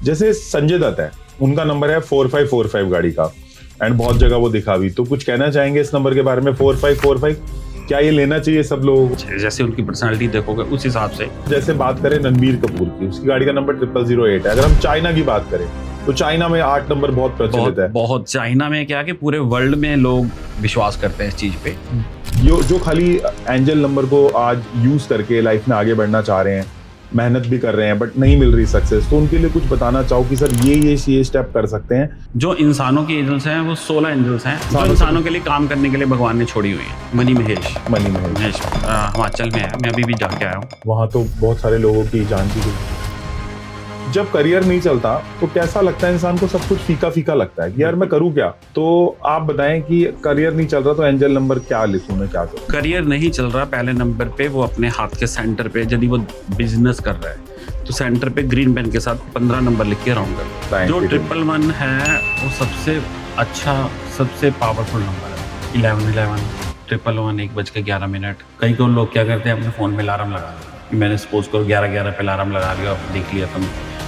जैसे संजय दत्त है, उनका नंबर है 4545 गाड़ी का, एंड बहुत जगह वो दिखा भी, तो कुछ कहना चाहेंगे इस नंबर के बारे में 4545? क्या ये लेना चाहिए सब लोगों को? जैसे उनकी पर्सनालिटी देखोगे उस हिसाब से। जैसे बात करें रणबीर कपूर की, उसकी गाड़ी का नंबर 0008 है। अगर हम चाइना की बात करें तो चाइना में 8 नंबर बहुत प्रचलित है। बहुत चाइना में क्या कि पूरे वर्ल्ड में लोग विश्वास करते हैं इस चीज पे। जो खाली एंजल नंबर को आज यूज करके लाइफ में आगे बढ़ना चाह रहे हैं, मेहनत भी कर रहे हैं बट नहीं मिल रही सक्सेस, तो उनके लिए कुछ बताना चाहो कि सर ये स्टेप कर सकते हैं। जो इंसानों के एंजल्स हैं वो 16 एंजल्स हैं जो इंसानों के लिए काम करने के लिए भगवान ने छोड़ी हुई है। मनी महेश हिमाचल में है, मैं अभी भी जाके आया हूँ। वहाँ तो बहुत सारे लोगों की जान भी गई। जब करियर नहीं चलता तो कैसा लगता है इंसान को? सब कुछ फीका फीका लगता है कि यार मैं करूँ क्या? तो आप बताएं कि करियर नहीं चल रहा तो एंजल नंबर क्या लिखूं मैं, क्या करूं? करियर नहीं चल रहा, पहले नंबर पे वो अपने हाथ के सेंटर पे यदि वो बिजनेस कर रहा है तो सेंटर पे ग्रीन पेन के साथ 15 नंबर लिख के राउंड कर। जो 111 है वो सबसे अच्छा, सबसे पावरफुल नंबर है। 1111 111 1:11। कई को लोग क्या करते हैं अपने फोन में अलार्म लगा लिया। मैंने सपोज करो 11:11 पे अलार्म लगा लिया, देख लिया तुम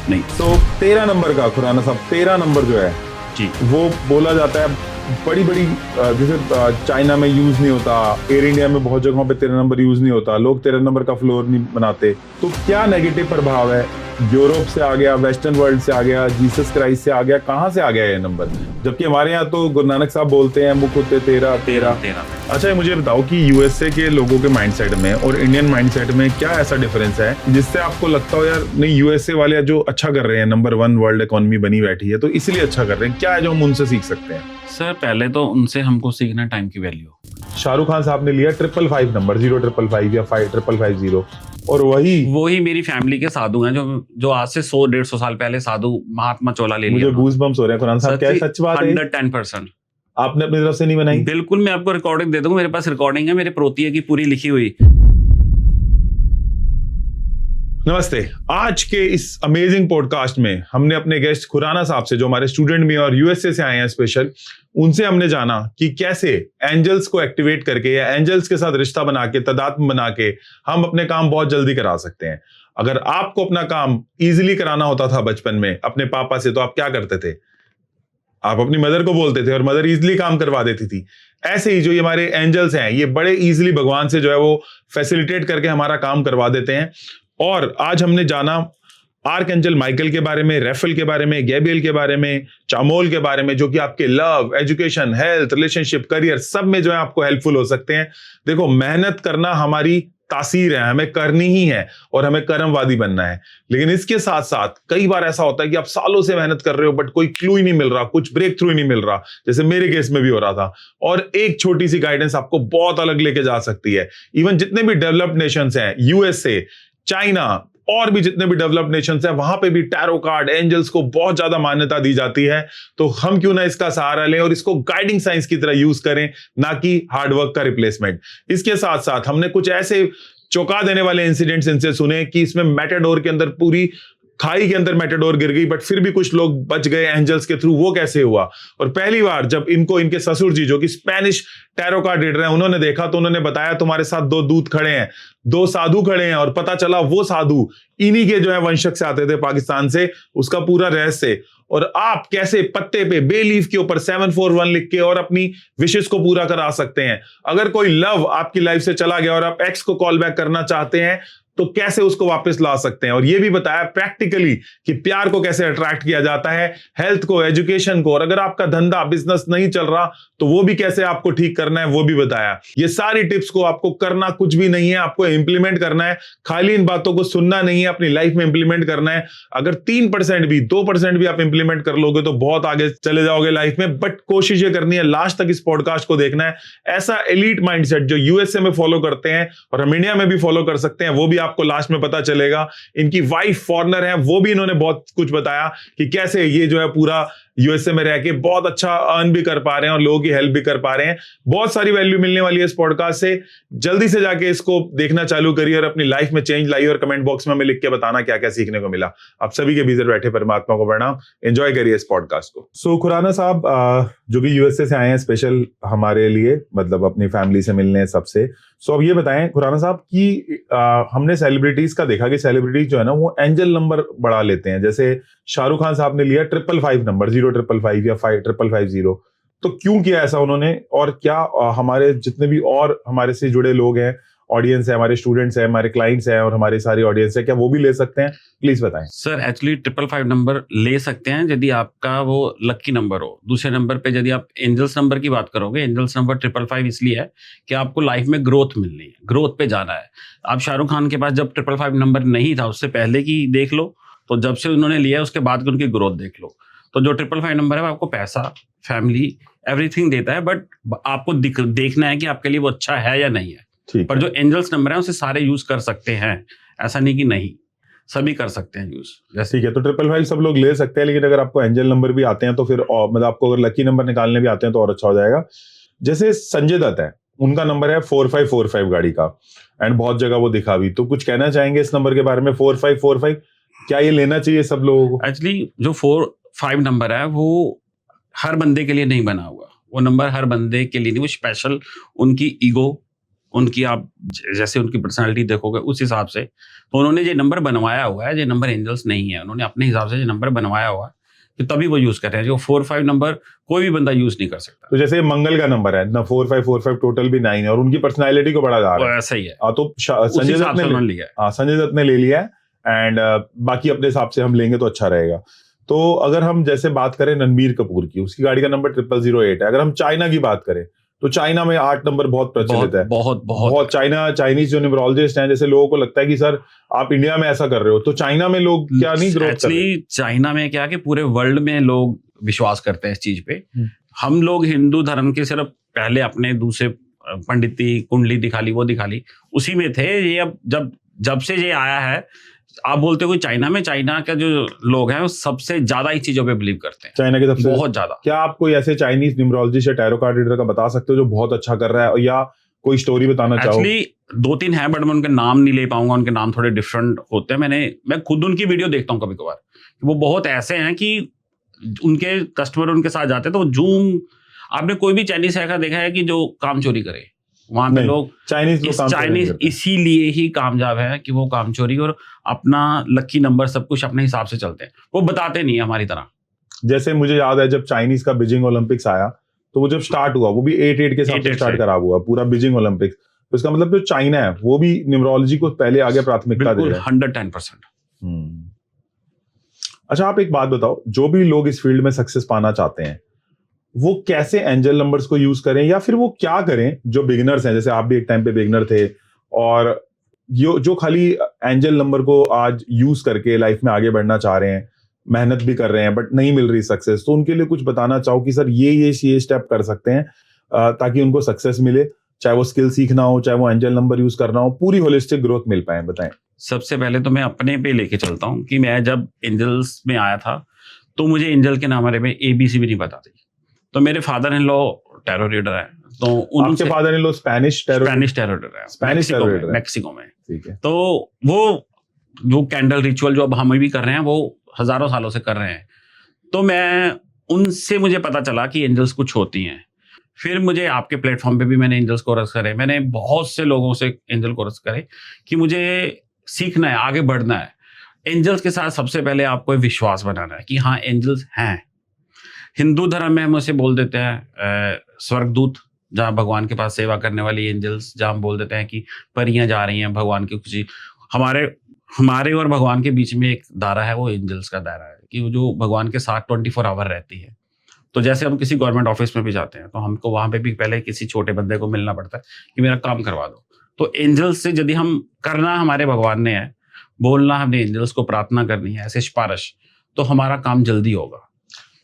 नहीं। तो 13 नंबर का खुराना साहब, 13 नंबर जो है जी, वो बोला जाता है बड़ी जैसे चाइना में यूज नहीं होता, एयर इंडिया में बहुत जगहों पे 13 नंबर यूज नहीं होता, लोग 13 नंबर का फ्लोर नहीं बनाते। तो क्या नेगेटिव प्रभाव है? यूरोप से आ गया, वेस्टर्न वर्ल्ड से आ गया, जीसस क्राइस्ट से आ गया, कहाँ से आ गया ये नंबर? जबकि हमारे यहाँ तो गुरु नानक साहब बोलते हैं मुख होते 13। अच्छा, मुझे बताओ कि यूएसए के लोगों के माइंडसेट में और इंडियन माइंडसेट में क्या ऐसा डिफरेंस है जिससे आपको लगता हो यार नहीं यूएसए वाले जो अच्छा कर रहे हैं, नंबर 1 वर्ल्ड इकोनॉमी बनी बैठी है, तो इसलिए अच्छा कर रहे हैं, क्या है जो हम उनसे सीख सकते हैं? सर पहले तो उनसे हमको सीखना टाइम की वैल्यू। शाहरुख खान साहब ने लिया 555 नंबर, 0555 या 5550, और वही मेरी फैमिली के साधु हैं जो आज से 100-150 साल पहले साधु महात्मा चोला ले लिया। मुझे गूज बम्स हो रहे हैं खुराना साहब, क्या सच बात है? 110%। आपने अपनी तरफ से नहीं बनाई? बिल्कुल, मैं आपको रिकॉर्डिंग दे दूंगा, मेरे पास रिकॉर्डिंग है मेरे प्रोतिये की पूरी लिखी हुई। नमस्ते। आज के इस अमेजिंग पॉडकास्ट में हमने अपने गेस्ट खुराना साहब से, जो हमारे स्टूडेंट भी हैं और यूएसए से आए हैं स्पेशल, उनसे हमने जाना कि कैसे एंजल्स को एक्टिवेट करके या एंजल्स के साथ रिश्ता बना के, तदात्म बना के हम अपने काम बहुत जल्दी करा सकते हैं। अगर आपको अपना काम इजीली कराना होता था बचपन में अपने पापा से, तो आप क्या करते थे? आप अपनी मदर को बोलते थे और मदर इजीली काम करवा देती थी। ऐसे ही जो ये हमारे एंजल्स हैं, ये बड़े इजीली भगवान से जो है वो फैसिलिटेट करके हमारा काम करवा देते हैं। और आज हमने जाना आर्कएंजल माइकल के बारे में, रेफेल के बारे में, गैब्रियल के बारे में, चामोल के बारे में, जो कि आपके love, education, health, relationship, career सब में जो है आपको हेल्पफुल हो सकते हैं। देखो, मेहनत करना हमारी तासीर है, हमें करनी ही है और हमें कर्मवादी बनना है। लेकिन इसके साथ साथ कई बार ऐसा होता है कि आप सालों से मेहनत कर रहे हो बट कोई क्लू ही नहीं मिल रहा, कुछ ब्रेक थ्रू ही नहीं मिल रहा, जैसे मेरे केस में भी हो रहा था। और एक छोटी सी गाइडेंस आपको बहुत अलग लेके जा सकती है। इवन जितने भी डेवलप्ड नेशंस हैं, यूएसए, चाइना और भी जितने भी डेवलप्ड नेशंस हैं, वहां पे भी टैरो कार्ड, एंजल्स को बहुत ज्यादा मान्यता दी जाती है। तो हम क्यों ना इसका सहारा लें और इसको गाइडिंग साइंस की तरह यूज करें, ना कि हार्डवर्क का रिप्लेसमेंट। इसके साथ साथ हमने कुछ ऐसे चौंका देने वाले इंसिडेंट्स इनसे सुने कि इसमें मैटाडोर के अंदर, पूरी खाई के अंदर मैटाडोर गिर गई बट फिर भी कुछ लोग बच गए एंजल्स के थ्रू, वो कैसे हुआ। और पहली बार जब इनको इनके ससुर जी, जो कि स्पेनिश टैरो कार्ड रीडर हैं, उन्होंने देखा तो उन्होंने बताया तुम्हारे साथ 2 दूत खड़े हैं, 2 साधु खड़े हैं, और पता चला वो साधु इन्हीं के जो है वंशज से आते थे, पाकिस्तान से, उसका पूरा रहस्य। और आप कैसे पत्ते पे, बे लीफ के ऊपर 741 लिख के और अपनी विशेष को पूरा करा सकते हैं। अगर कोई लव आपकी लाइफ से चला गया और आप एक्स को कॉल बैक करना चाहते हैं तो कैसे उसको वापस ला सकते हैं। और ये भी बताया प्रैक्टिकली कि प्यार को कैसे अट्रैक्ट किया जाता है, हेल्थ को, एजुकेशन को, और अगर आपका धंधा, बिजनेस नहीं चल रहा तो वो भी कैसे आपको ठीक करना है, वो भी बताया। ये सारी टिप्स को आपको करना कुछ भी नहीं है, आपको इंप्लीमेंट करना है। खाली इन बातों को सुनना नहीं है, अपनी लाइफ में इंप्लीमेंट करना है। अगर 3% भी, 2% भी आप इंप्लीमेंट कर लोगे तो बहुत आगे चले जाओगे लाइफ में। बट कोशिश ये करनी है, लास्ट तक इस पॉडकास्ट को देखना है। ऐसा एलीट माइंडसेट जो यूएसए में फॉलो करते हैं और हम इंडिया में भी फॉलो कर सकते हैं, वो भी आपको लास्ट में पता चलेगा। इनकी वाइफ फॉरेनर है, वो भी इन्होंने बहुत कुछ बताया कि कैसे ये जो है पूरा यूएसए में रह के बहुत अच्छा अर्न भी कर पा रहे हैं और लोगों की हेल्प भी कर पा रहे हैं। बहुत सारी वैल्यू मिलने वाली है इस पॉडकास्ट से। जल्दी से जाके इसको देखना चालू करिए और अपनी लाइफ में चेंज लाइए, और कमेंट बॉक्स में हमें लिख के बताना क्या क्या सीखने को मिला। आप सभी के भीतर बैठे परमात्मा को प्रणाम। एंजॉय करिए इस पॉडकास्ट को। सो खुराना साहब जो भी यूएसए से आए हैं स्पेशल हमारे लिए, मतलब अपनी फैमिली से मिलने सबसे, सो अब ये बताएं खुराना साहब कि हमने सेलिब्रिटीज का देखा कि सेलिब्रिटीज जो है ना वो एंजल नंबर बढ़ा लेते हैं, जैसे शाहरुख खान साहब ने लिया 555 नंबर, 0555 या 5550। तो क्यों किया ऐसा उन्होंने, और क्या हमारे जितने भी और हमारे से जुड़े लोग हैं, ऑडियंस है, हमारे स्टूडेंट्स हैं, हमारे क्लाइंट्स हैं और हमारी सारी ऑडियंस है, क्या वो भी ले सकते हैं? प्लीज बताएं सर। एक्चुअली 555 नंबर ले सकते हैं यदि आपका वो लकी नंबर हो। दूसरे नंबर पे यदि आप एंजल्स नंबर की बात करोगे, एंजल्स नंबर 555 इसलिए है कि आपको लाइफ में ग्रोथ मिलनी है, ग्रोथ पे जाना है। आप शाहरुख खान के पास जब 555 नंबर नहीं था, उससे पहले की देख लो, तो जब से उन्होंने लिया उसके बाद की उनकी ग्रोथ देख लो। तो जो 555 नंबर है वो आपको पैसा, फैमिली, एवरीथिंग देता है, बट आपको देखना है कि आपके लिए वो अच्छा है या नहीं है। पर जो एंजल्स नंबर है उसे सारे यूज कर सकते हैं, ऐसा नहीं कि नहीं, सभी कर सकते हैं यूज। ठीक है, तो 555 सब लोग ले सकते हैं, लेकिन अगर आपको एंजल नंबर भी आते हैं तो फिर मतलब आपको अगर लकी नंबर निकालने भी आते हैं तो और अच्छा हो जाएगा। जैसे संजय दत्त है, उनका नंबर है 4545 गाड़ी का, एंड बहुत जगह वो दिखा भी, तो कुछ कहना चाहेंगे इस नंबर के बारे में? 4545 क्या ये लेना चाहिए सब लोगों को? एक्चुअली जो 45 नंबर है वो हर बंदे के लिए नहीं बना हुआ, वो नंबर हर बंदे के लिए नहीं, वो स्पेशल उनकी ईगो, उनकी आप जैसे उनकी पर्सनालिटी देखोगे उस हिसाब से तो उन्होंने ये नंबर बनवाया हुआ है। ये नंबर एंजल्स नहीं है, उन्होंने अपने हिसाब से ये नंबर बनवाया हुआ है, तो तभी वो यूज कर रहे हैं। जो 45 नंबर कोई भी बंदा यूज नहीं कर सकता। तो जैसे मंगल का नंबर है ना, 4545 टोटल भी 9 है, और उनकी पर्सनालिटी को बड़ा जा रहा है, ऐसा ही है। तो संजय दत्त ने ले लिया है, एंड बाकी अपने हिसाब से हम लेंगे तो अच्छा रहेगा। तो अगर हम जैसे बात करें रणबीर कपूर की, उसकी गाड़ी का नंबर 0008 है। अगर हम चाइना की बात करें तो चाइना में 8 नंबर बहुत प्रचलित है, बहुत चाइनीज जो न्यूमरोलॉजिस्ट हैं, जैसे लोगों को लगता है कि सर आप इंडिया में ऐसा कर रहे हो, तो चाइना में लोग क्या नहीं ग्रोथ कर रहे? चाइना में क्या कि पूरे वर्ल्ड में लोग विश्वास करते हैं इस चीज पे। हम लोग हिंदू धर्म के सिर्फ पहले अपने दूसरे पंडिती कुंडली दिखा ली, वो दिखा ली, उसी में थे। ये अब जब से ये आया है, आप बोलते हो चाइना में, चाइना के जो लोग हैं वो सबसे ज्यादा इस चीजों पे बिलीव करते हैं, चाइना के सबसे बहुत ज्यादा। क्या आप कोई ऐसे चाइनीज न्यूमरोलॉजिस्ट या टैरो कार्ड रीडर का बता सकते हो जो बहुत अच्छा कर रहा है, या कोई स्टोरी बताना चाहो? एक्चुअली 2-3 हैं, बट मैं उनके नाम नहीं ले पाऊंगा, उनके नाम थोड़े डिफरेंट होते हैं। मैं खुद उनकी वीडियो देखता हूँ कभी कभार, वो बहुत ऐसे हैं कि उनके कस्टमर उनके साथ जाते हैं तो जूम, आपने कोई भी चाइनीज हैकर देखा है कि जो काम चोरी करे? वहां पे लोग चाइनीज इसीलिए ही कामयाब है कि वो काम चोरी और अपना लकी नंबर सब कुछ अपने हिसाब से चलते हैं, वो बताते नहीं है हमारी तरह। जैसे मुझे याद है जब चाइनीज का बीजिंग ओलंपिक्स आया, तो वो जब स्टार्ट हुआ वो भी 88 के साथ स्टार्ट करा हुआ पूरा बीजिंग ओलंपिक्स। तो इसका मतलब जो चाइना है वो भी न्यूमरोलॉजी को पहले आगे प्राथमिकता दे रहा है। 110%। अच्छा, आप एक बात बताओ, जो भी लोग इस फील्ड में सक्सेस पाना चाहते हैं वो कैसे एंजल नंबर्स को यूज करें, या फिर वो क्या करें? जो बिगिनर्स हैं, जैसे आप भी एक टाइम पे बिगिनर थे, और जो खाली एंजल नंबर को आज यूज करके लाइफ में आगे बढ़ना चाह रहे हैं, मेहनत भी कर रहे हैं बट नहीं मिल रही सक्सेस, तो उनके लिए कुछ बताना चाहो कि सर ये स्टेप कर सकते हैं ताकि उनको सक्सेस मिले, चाहे वो स्किल सीखना हो, चाहे वो एंजल नंबर यूज करना हो, पूरी होलिस्टिक ग्रोथ मिल पाए? बताएं। सबसे पहले तो मैं अपने पे लेके चलता हूँ कि मैं जब एंजल्स में आया था तो मुझे एंजल के नाम में ABC भी नहीं पता थी। तो मेरे father in law tarot reader है, तो उनके father in law Spanish tarot reader है मैक्सिको में। ठीक है। तो वो जो कैंडल रिचुअल जो अब हम भी कर रहे हैं वो हजारों सालों से कर रहे हैं, तो मैं उनसे मुझे पता चला कि एंजल्स कुछ होती हैं। फिर मुझे आपके प्लेटफॉर्म पे भी मैंने एंजल्स कोरस करे, मैंने बहुत से लोगों से एंजल कोरस करे कि मुझे सीखना है, आगे बढ़ना है। एंजल्स के साथ सबसे पहले आपको विश्वास बनाना है कि हाँ एंजल्स हैं। हिंदू धर्म में हम उसे बोल देते हैं स्वर्गदूत, जहाँ भगवान के पास सेवा करने वाली एंजल्स, जहाँ हम बोल देते हैं कि परियां जा रही हैं भगवान की खुशी। हमारे और भगवान के बीच में एक दायरा है, वो एंजल्स का दायरा है कि वो जो भगवान के साथ 24 आवर रहती है। तो जैसे हम किसी गवर्नमेंट ऑफिस में भी जाते हैं तो हमको वहां पे भी पहले किसी छोटे बंदे को मिलना पड़ता है कि मेरा काम करवा दो। तो एंजल्स से यदि हम करना हमारे भगवान ने है, बोलना हमने एंजल्स को प्रार्थना करनी है ऐसे सिफारिश, तो हमारा काम जल्दी होगा।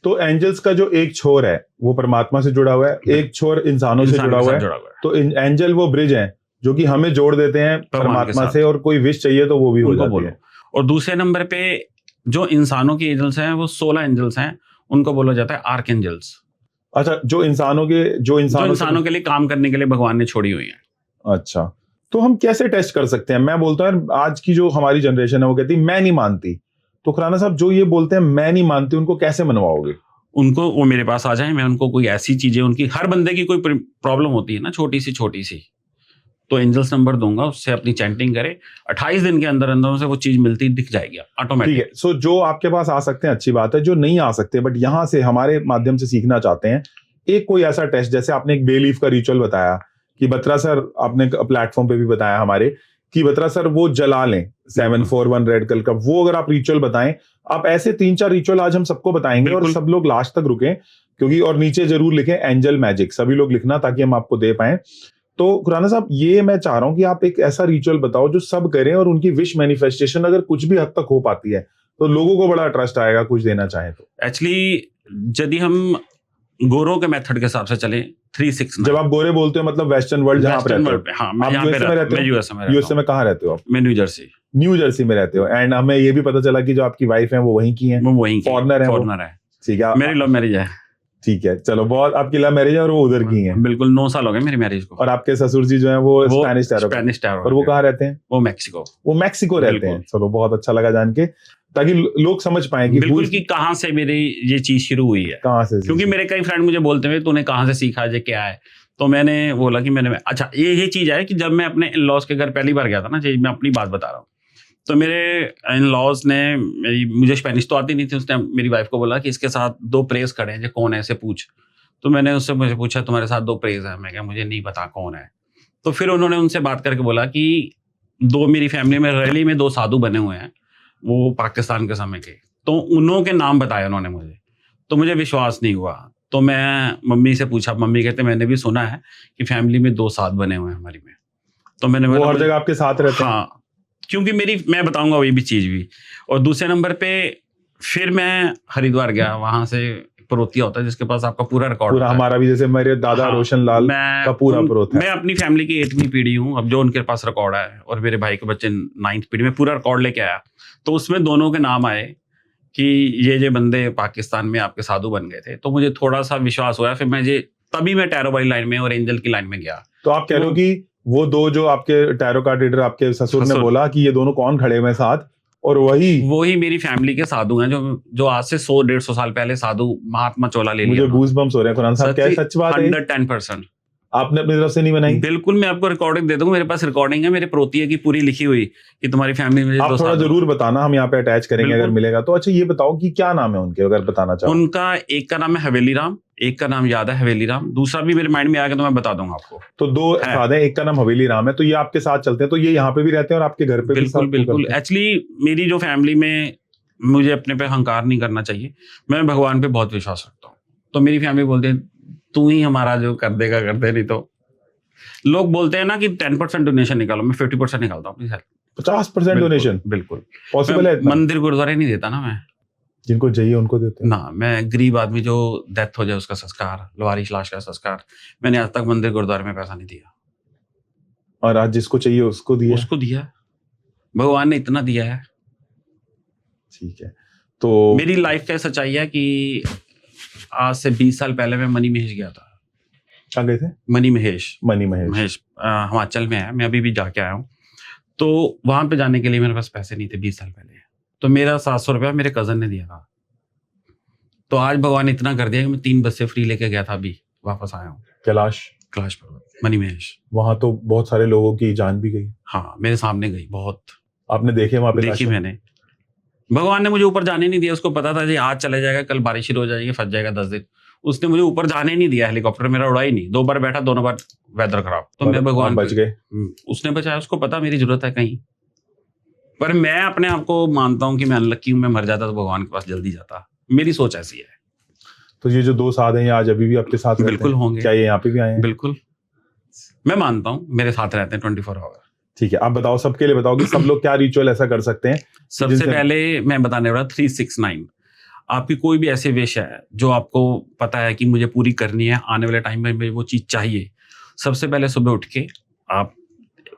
तो एंजल्स का जो एक छोर है वो परमात्मा से जुड़ा हुआ है, एक छोर इंसानों से जुड़ा हुआ है। तो एंजल वो ब्रिज है जो कि हमें जोड़ देते हैं परमात्मा से, और कोई विश चाहिए तो वो भी हो जाती है। और दूसरे नंबर पे जो इंसानों की एंजल्स हैं वो 16 एंजल्स हैं, उनको बोला जाता है आर्क एंजल्स। अच्छा, जो इंसानों के लिए काम करने के लिए भगवान ने छोड़ी हुई है। अच्छा, तो हम कैसे टेस्ट कर सकते हैं? मैं बोलता हूँ आज की जो हमारी जनरेशन है वो कहती है मैं नहीं मानती, तो खुराना साहब जो ये बोलते हैं मैं नहीं मानती, उनको कैसे मनवाओगे? उनको वो मेरे पास आ जाए, मैं उनको कोई ऐसी चीजें, उनकी हर बंदे की कोई प्रॉब्लम होती है ना, छोटी सी तो एंजल्स नंबर दूंगा, उससे अपनी चैंटिंग करे, 28 दिन के अंदर अंदर उसे वो चीज मिलती दिख जाएगी ठीक ऑटोमेटिक। है। सो जो आपके पास आ सकते हैं अच्छी बात है, जो नहीं आ सकते बट यहाँ से हमारे माध्यम से सीखना चाहते हैं, एक कोई ऐसा टेस्ट, जैसे आपने एक बे लीफ का रिचुअल बताया कि बत्रा सर, आपने प्लेटफॉर्म पे भी बताया हमारे कि बत्रा सर वो जला लें 741 रेड कलर का, वो अगर आप रिचुअल बताएं। आप ऐसे 3-4 रिचुअल आज हम सबको बताएंगे और बिल्कुल। सब लोग लास्ट तक रुकें, क्योंकि और नीचे जरूर लिखें एंजल मैजिक, सभी लोग लिखना ताकि हम आपको दे पाएं। तो खुराना साहब, ये मैं चाह रहा हूं कि आप एक ऐसा रिचुअल बताओ जो सब करें और उनकी विश मैनिफेस्टेशन अगर कुछ भी हद तक हो पाती है तो लोगों को बड़ा ट्रस्ट आएगा, कुछ देना चाहें तो। एक्चुअली यदि हम गोरों के मेथड के हिसाब से चले 369, जब आप गोरे बोलते हो मतलब वेस्टर्न वर्ल्ड जहाँ आप रहते हो? हाँ, मैं आप यहाँ पे यूएसए में रहते मैं हो? यूएसए में रहता यूएसए हूँ। में कहाँ रहते हो आप? मैं न्यू जर्सी। न्यू जर्सी में रहते हो। एंड हमें ये भी पता चला कि जो आपकी वाइफ है वो वहीं की है, वो वहीं की फॉरनर है वो? फॉरनर है। ठीक है। मेरी लव मैरिज है। ठीक है, चलो, बहुत आपकी लव मैरिज है और वो उधर की है। बिल्कुल 9 साल हो गए मेरी मैरिज को। और आपके ससुर जी जो है वो स्पेनिश टैरो, स्पेनिश टैरो। और वो कहाँ रहते हैं? वो मैक्सिको। वो मैक्सिको रहते हैं। चलो, बहुत अच्छा लगा जान के, ताकि लोग समझ पाए कि बिल्कुल कि कहाँ से मेरी ये चीज शुरू हुई है, कहाँ से। क्योंकि मेरे कई फ्रेंड मुझे बोलते हैं तूने कहाँ से सीखा है, क्या है। तो मैंने बोला कि मैंने अच्छा ये चीज है कि जब मैं अपने इन लॉज के घर पहली बार गया था ना, मैं अपनी बात बता रहा हूँ, तो मेरे इन लॉज ने मुझे स्पेनिश तो आती नहीं थी, उसने मेरी वाइफ को बोला कि इसके साथ 2 प्रेस खड़े हैं, जो कौन है ऐसे पूछ। तो मैंने उससे मुझे पूछा तुम्हारे साथ 2 प्रेस है? मैं क्या, मुझे नहीं पता कौन है। तो फिर उन्होंने उनसे बात करके बोला कि 2 मेरी फैमिली में रैली में 2 साधु बने हुए हैं, वो पाकिस्तान के समय के। तो उन्हों के नाम बताए उन्होंने मुझे, तो मुझे विश्वास नहीं हुआ। तो मैं मम्मी से पूछा, मम्मी कहते मैंने भी सुना है कि फैमिली में 2 साध बने हुए हैं हमारी में। तो मैंने वो हर जगह आपके साथ रहते हैं? हाँ, क्योंकि मैं बताऊंगा वही भी चीज भी। और दूसरे नंबर पे फिर मैं हरिद्वार गया, वहां से परोतिया होता है जिसके पास आपका पूरा रिकॉर्ड पूरा, हमारा भी, जैसे मेरे दादा रोशन लाल का पूरा परोता है। मैं अपनी फैमिली की 8वीं पीढ़ी हूँ अब, जो उनके पास रिकॉर्ड है, और मेरे भाई के बच्चे 9th पीढ़ी में पूरा रिकॉर्ड लेके आया। तो उसमें दोनों के नाम आए कि ये बंदे पाकिस्तान में आपके साधु बन गए थे। तो मुझे थोड़ा सा विश्वास हुआ, फिर मैं तभी मैं टैरो वाली लाइन में और एंजल की लाइन में गया। तो आप कह रहे हो कि वो 2 जो आपके टैरो कार्ड रीडर आपके ससुर ने बोला कि ये दोनों कौन खड़े हुए साथ, और वही मेरी फैमिली के साधु हैं, जो आज से 100-150 साल पहले साधु महात्मा चोला ले लिया। मुझे गूज बम्स हो रहे हैं खुराना साहब, क्या सच बात है? 110%। आपने अपनी तरफ से नहीं बनाई? बिल्कुल, मैं आपको रिकॉर्डिंग दे दूंगा, मेरे पास रिकॉर्डिंग है मेरे परोतिये की पूरी लिखी हुई कि तुम्हारी फैमिली में। आप थोड़ा जरूर बताना, हम यहाँ पे अटैच करेंगे अगर मिलेगा तो। अच्छा, ये बताओ कि क्या नाम है उनके, अगर बताना चाहो? उनका एक का नाम है हवेली राम, एक का नाम याद है हवेली राम, दूसरा भी मेरे माइंड में आएगा तो मैं बता दूंगा आपको। तो 2 साथ हैं, एक का नाम हवेली राम है, तो ये आपके साथ चलते हैं, तो ये यहाँ पे भी रहते हैं और आपके घर पे बिल्कुल बिल्कुल। एक्चुअली मेरी जो फैमिली में, मुझे अपने पे अहंकार नहीं करना चाहिए, मैं भगवान पे बहुत विश्वास रखता हूँ। तो मेरी फैमिली बोलते हैं तू ही हमारा जो कर देगा कर दे, नहीं तो लोग बोलते हैं ना कि 10% डोनेशन निकालो, मैं 50% निकालता हूँ अपनी सैलरी। 50% डोनेशन बिल्कुल पॉसिबल है? मंदिर गुरुद्वारे नहीं देता ना मैं, जिनको चाहिए उनको देते हैं ना। मैं गरीब आदमी, जो डेथ हो जाए उसका संस्कार, लवारिश लाश का संस्कार, मैंने आज तक मंदिर गुरुद्वारे में पैसा नहीं दिया। और आज जिसको चाहिए उसको दिया, भगवान ने इतना दिया है। ठीक है। तो मेरी लाइफ का सच्चाई है कि आज से 20 साल पहले मैं मनी महेश गया था। कहाँ गए थे? मनी महेश हिमाचल में है, मैं अभी भी जाके आया हूँ। तो वहां पे जाने के लिए मेरे पास पैसे नहीं थे 20 साल पहले, तो मेरा 700 रुपया मेरे कजन ने दिया था। तो आज भगवान इतना कर दिया कि मैं 3 बस से फ्री लेके गया था, अभी वापस आया हूँ। कैलाश पर्वत, मनी महेश, वहां तो बहुत सारे लोगों की जान भी गई। हाँ, मेरे सामने गई, बहुत आपने देखे वहां पे? देखी मैंने। भगवान ने मुझे ऊपर जाने नहीं दिया, उसको पता था जी आज चले जाएगा, कल बारिश शुरू हो जाएगी, फंस जाएगा 10 दिन। उसने मुझे ऊपर जाने नहीं दिया, हेलीकॉप्टर मेरा उड़ा ही नहीं। 2 बार बैठा, दोनों बार वेदर खराब, तो मैं भगवान बच गए। उसने बचाया, उसको पता मेरी जरूरत है कहीं। पर मैं अपने आप को मानता हूँ कि मैं अनलकी हूँ, मैं मर जाता तो भगवान के पास जल्दी जाता, मेरी सोच ऐसी है। तो ये जो 2 साथ हैं, ये आज अभी भी आपके साथ रहते हैं? बिल्कुल होंगे। क्या ये यहाँ पे भी आए हैं? बिल्कुल, मैं मानता हूँ मेरे साथ रहते हैं 24 आवर। ठीक है, आप बताओ, सबके लिए बताओ कि सब लोग क्या रिचुअल ऐसा कर सकते हैं। सबसे पहले मैं बताने वाला 369। आपकी कोई भी ऐसी विश है जो आपको पता है कि मुझे पूरी करनी है, आने वाले टाइम में मुझे वो चीज चाहिए, सबसे पहले सुबह उठ के आप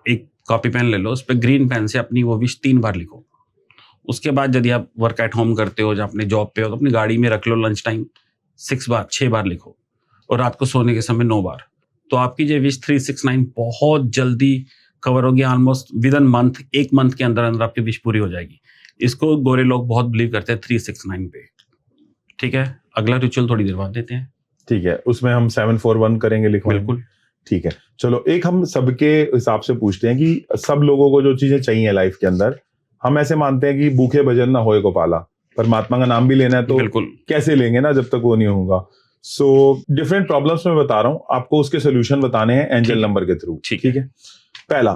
एक कॉपी पेन ले लो, उस पर ग्रीन पेन से अपनी वो विश 3 बार लिखो। उसके बाद यदि आप वर्क एट होम करते हो, जब अपने जॉब पे हो, तो अपनी गाड़ी में रख लो, लंच टाइम 6 बार लिखो, और रात को सोने के समय 9 बार। तो आपकी ये विश 369 बहुत जल्दी कवर होगी, almost with in month, 1 month के अंदर अंदर आपकी विश पूरी हो जाएगी। इसको गोरे लोग बहुत बिलीव करते हैं 369 पे। ठीक है, अगला रिचुअल थोड़ी देर बाद देते हैं। ठीक है, उसमें हम 741 करेंगे, लिखवाएंगे। बिल्कुल। ठीक है, चलो एक हम सबके हिसाब से पूछते हैं कि सब लोगों को जो चीजें चाहिए लाइफ के अंदर, हम ऐसे मानते हैं कि भूखे भजन ना होए को पाला, परमात्मा का नाम भी लेना है तो बिल्कुल कैसे लेंगे ना जब तक वो नहीं होगा। सो डिफरेंट प्रॉब्लम्स में बता रहा हूँ आपको, उसके सोल्यूशन बताने हैं एंजल नंबर के थ्रू। ठीक है, पहला,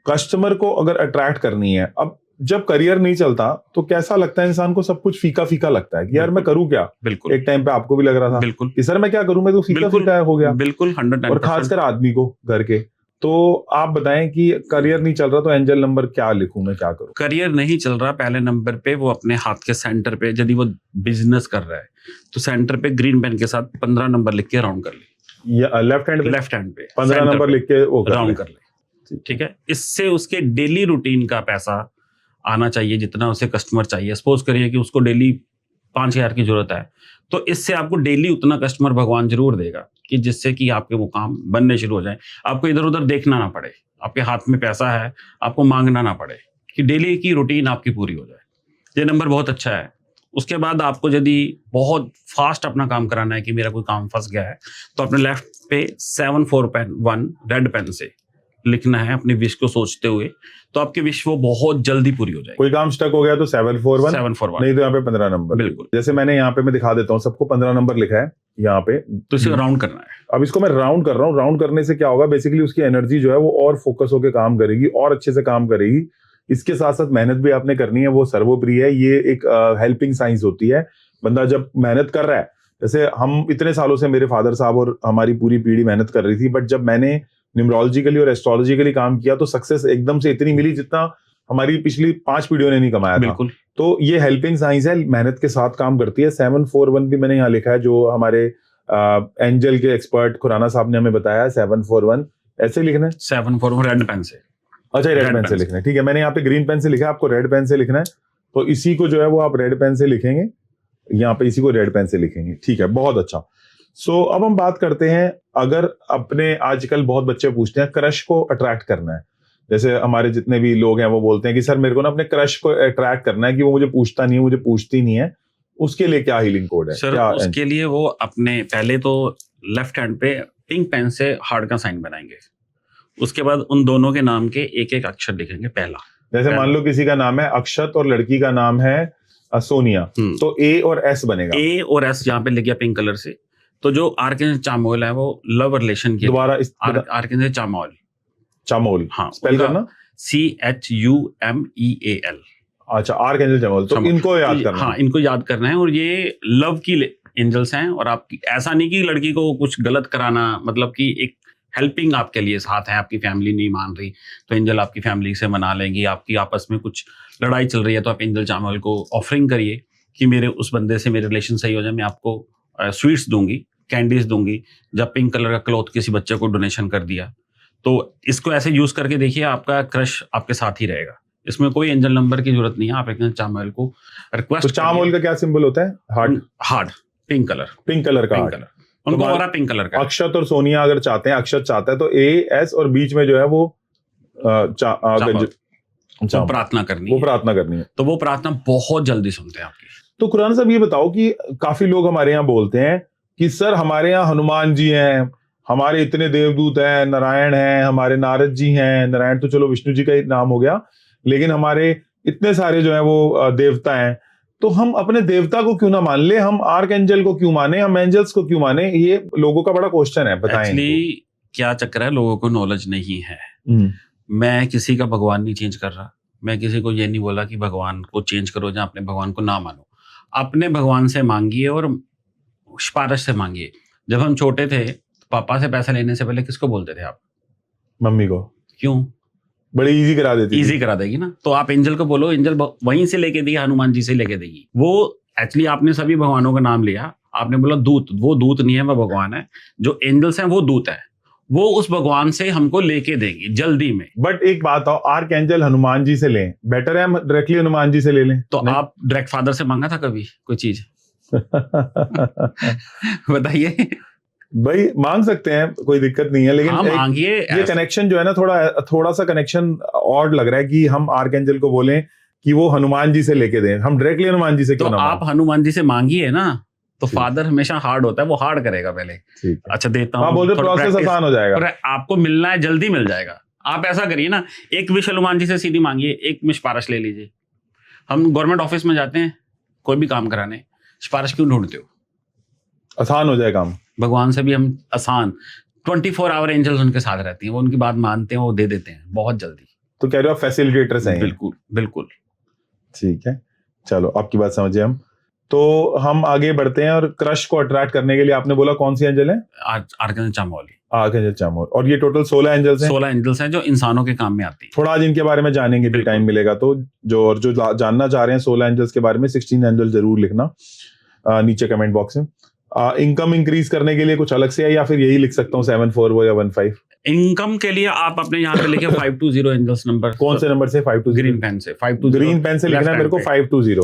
कस्टमर को अगर अट्रैक्ट करनी है, अब जब करियर नहीं चलता तो कैसा लगता है इंसान को, सब कुछ फीका फीका लगता है कि यार मैं करूँ क्या। बिल्कुल एक टाइम पे आपको भी लग रहा था बिल्कुल कि सर मैं क्या करूं, मैं तो फीका बिल्कुल फीका हो गया, बिल्कुल 110%। और खासकर आदमी को घर के। तो आप बताएं कि करियर नहीं चल रहा तो एंजल नंबर क्या लिखूं, मैं क्या करूं। करियर नहीं चल रहा, पहले नंबर पे वो अपने हाथ के सेंटर पे यदि वो बिजनेस कर रहा है तो सेंटर पे ग्रीन पेन के साथ 15 नंबर लिख के राउंड कर ले। लेफ्ट हैंड पे 15 नंबर लिख के वो राउंड कर ले। ठीक है, इससे उसके डेली रूटीन का पैसा आना चाहिए जितना उसे कस्टमर चाहिए। सपोज करिए कि उसको डेली 5,000 की जरूरत है, तो इससे आपको डेली उतना कस्टमर भगवान जरूर देगा कि जिससे कि आपके वो काम बनने शुरू हो जाए, आपको इधर उधर देखना ना पड़े, आपके हाथ में पैसा है, आपको मांगना ना पड़े, कि डेली की रूटीन आपकी पूरी हो जाए। ये नंबर बहुत अच्छा है। उसके बाद आपको यदि बहुत फास्ट अपना काम कराना है कि मेरा कोई काम फंस गया है, तो अपने लेफ्ट पे 741 रेड पेन से लिखना है अपनी विश को सोचते हुए, तो आपकी विश वो बहुत जल्दी पूरी हो जाएगी। कोई काम स्टक हो गया तो 741 नहीं तो यहाँ पे 15 नंबर। बिल्कुल, जैसे मैंने यहाँ पे मैं दिखा देता हूँ सबको, 15 नंबर लिखा है यहाँ पे, तो इसे राउंड करना है। अब इसको मैं राउंड कर रहा हूँ। राउंड करने से क्या होगा, बेसिकली उसकी एनर्जी जो है वो और फोकस होकर काम करेगी और अच्छे से काम करेगी। इसके साथ साथ मेहनत भी आपने करनी है, वो सर्वोपरि है। ये एक हेल्पिंग साइंस होती है। बंदा जब मेहनत कर रहा है, जैसे हम इतने सालों से, मेरे फादर साहब और हमारी पूरी पीढ़ी मेहनत कर रही थी, बट जब मैंने न्यूमरोलॉजिकली और एस्ट्रोलॉजिकली काम किया तो सक्सेस एकदम से इतनी मिली जितना हमारी पिछली 5 पीढ़ियों ने नहीं कमाया था। तो ये हेल्पिंग साइंस है, मेहनत के साथ काम करती है। 741 भी मैंने यहाँ लिखा है, जो हमारे एंजल के एक्सपर्ट खुराना साहब ने हमें बताया। 741 ऐसे लिखना है, 741 रेड पेन से। अच्छा, रेड पेन से लिखना है, ठीक है। मैंने यहाँ पे ग्रीन पेन से लिखा है, आपको रेड पेन से लिखना है। तो इसी को जो है वो आप रेड पेन से लिखेंगे, यहाँ पे इसी को रेड पेन से लिखेंगे, ठीक है, बहुत अच्छा। सो अब हम बात करते हैं, अगर अपने, आजकल बहुत बच्चे पूछते हैं क्रश को अट्रैक्ट करना है। जैसे हमारे जितने भी लोग हैं वो बोलते हैं कि सर मेरे को ना अपने क्रश को अट्रैक्ट करना है, कि वो मुझे पूछता नहीं है, मुझे पूछती नहीं है, उसके लिए क्या हीलिंग कोड है? सर क्या उसके लिए वो अपने पहले तो लेफ्ट हैंड पे पिंक पेन से हार्ट का साइन बनाएंगे। उसके बाद उन दोनों के नाम के एक एक अक्षर लिखेंगे। पहला, जैसे मान लो किसी का नाम है अक्षत और लड़की का नाम है सोनिया, तो ए और एस बनेगा। ए और एस यहाँ पे लिख गया पिंक कलर से। तो जो आर्कएंजल चामोल है वो लव रिलेशन की, दोबारा आर्कएंजल चामोल, चामोल, हाँ, स्पेल करना CHUMEAL। अच्छा, आर्कएंजल चामोल, तो इनको याद करना। हाँ, इनको याद करना है। और ये लव की एंजल्स हैं, और आपकी ऐसा नहीं कि लड़की को कुछ गलत कराना, मतलब कि एक हेल्पिंग आपके लिए साथ है। आपकी फैमिली नहीं मान रही तो एंजल आपकी फैमिली से मना लेंगी। आपकी आपस में कुछ लड़ाई चल रही है तो आप एंजल चामल को ऑफरिंग करिए कि मेरे उस बंदे से मेरे रिलेशन सही हो जाए, मैं आपको स्वीट्स दूंगी, कैंडीज दूंगी। जब पिंक कलर का क्लॉथ किसी बच्चे को डोनेशन कर दिया, तो इसको ऐसे यूज करके देखिए, आपका क्रश आपके साथ ही रहेगा। इसमें कोई एंजल नंबर की जरूरत नहीं है। आप एंजल चामल को रिक्वेस्ट। तो चामल का क्या सिंबल होता है? हार्ट, पिंक कलर का हार्ट। उनको हो रहा पिंक कलर का। अक्षत और सोनिया अगर चाहते हैं, अक्षत चाहता है तो ए एस और बीच में जो है वो प्रार्थना करनी है। तो वो प्रार्थना बहुत जल्दी सुनते हैं आपकी। तो खुराना साहब ये बताओ कि काफी लोग हमारे यहाँ बोलते हैं कि सर हमारे यहाँ हनुमान जी हैं, हमारे इतने देवदूत हैं, नारायण हैं, हमारे नारद जी हैं। नारायण तो चलो विष्णु जी का ही नाम हो गया, लेकिन हमारे इतने सारे जो है वो देवता हैं, तो हम अपने देवता को क्यों ना मान ले? हम आर्कएंजल को क्यों माने? हम एंजल्स को क्यों माने? ये लोगों का बड़ा क्वेश्चन है, बताएं। एक्चुअली क्या चक्कर है, लोगों को नॉलेज नहीं है। मैं किसी का भगवान नहीं चेंज कर रहा। मैं किसी को ये नहीं बोला कि भगवान को चेंज करो या अपने भगवान को ना मानो। अपने भगवान से मांगिए और सिफारिश से मांगिए। जब हम छोटे थे, पापा से पैसा लेने से पहले किसको बोलते थे आप? मम्मी को। क्यों? बड़ी इजी करा देती, इजी करा देगी ना। तो आप एंजल को बोलो, एंजल वहीं से लेके देगी, हनुमान जी से लेके देगी। वो एक्चुअली आपने सभी भगवानों का नाम लिया, आपने बोला दूत। वो दूत नहीं है, वो भगवान है। जो एंजल्स हैं वो दूत है, वो उस भगवान से हमको लेके देंगे जल्दी में। बट एक बात आओ, आर्कएंजल हनुमान जी से लें बेटर है हम डायरेक्टली हनुमान जी से ले लें? तो आप डायरेक्ट फादर से मांगा था कभी कोई चीज? बताइए। भाई मांग सकते हैं, कोई दिक्कत नहीं है, लेकिन मांगिए। ये कनेक्शन जो है ना, थोड़ा सा कनेक्शन ऑड लग रहा है कि हम आर्कएंजल को बोलें कि वो हनुमान जी से लेके दें। हम डायरेक्टली हनुमान जी से क्यों ना? आप हनुमान जी से मांगिए ना, तो फादर हमेशा हार्ड होता है, वो हार्ड करेगा पहले। ठीक है। अच्छा देता हूँ, आप बोल रहे थोड़ा प्रोसेस practice- आसान हो जाएगा। और आपको मिलना है जल्दी मिल जाएगा। आप ऐसा करिए ना, एक विश हनुमान जी से सीधी मांगिए, एक में सिफारिश ले लीजिए। हम गवर्नमेंट ऑफिस में जाते हैं कोई भी काम कराने, सिफारिश क्यों ढूंढते हो? आसान हो जाए काम। भगवान से भी हम आसान, 24 आवर एंजल्स उनके साथ रहती हैं, वो उनकी बात मानते हैं, वो दे देते हैं बहुत जल्दी। तो कह रहे हो आप फैसिलिटेटर्स हैं। बिल्कुल बिल्कुल। ठीक है, चलो आपकी बात समझे हम। तो हम आगे बढ़ते हैं, और क्रश को अट्रैक्ट करने के लिए आपने बोला कौन सी एंजल है? आर्कएंजल चामोली। आर्कएंजल चामोल। और ये टोटल 16 एंजल्स हैं। 16 एंजल्स हैं जो इंसानों के काम में आती है। थोड़ा आज इनके बारे में जानेंगे, भी बिल्कुल। टाइम मिलेगा तो। जो जानना चाह रहे हैं 16 एंजल्स के बारे में, 16 एंजल जरूर लिखना नीचे कमेंट बॉक्स में। इनकम इंक्रीज करने के लिए कुछ अलग से है, या फिर यही लिख सकता हूँ 740 या 15? इनकम के लिए आप अपने यहाँ पे लिखे 520 एंजल्स नंबर। कौन से नंबर से? 520 ग्रीन पेन से 520। ग्रीन पेन से लिखना है मेरे को 520।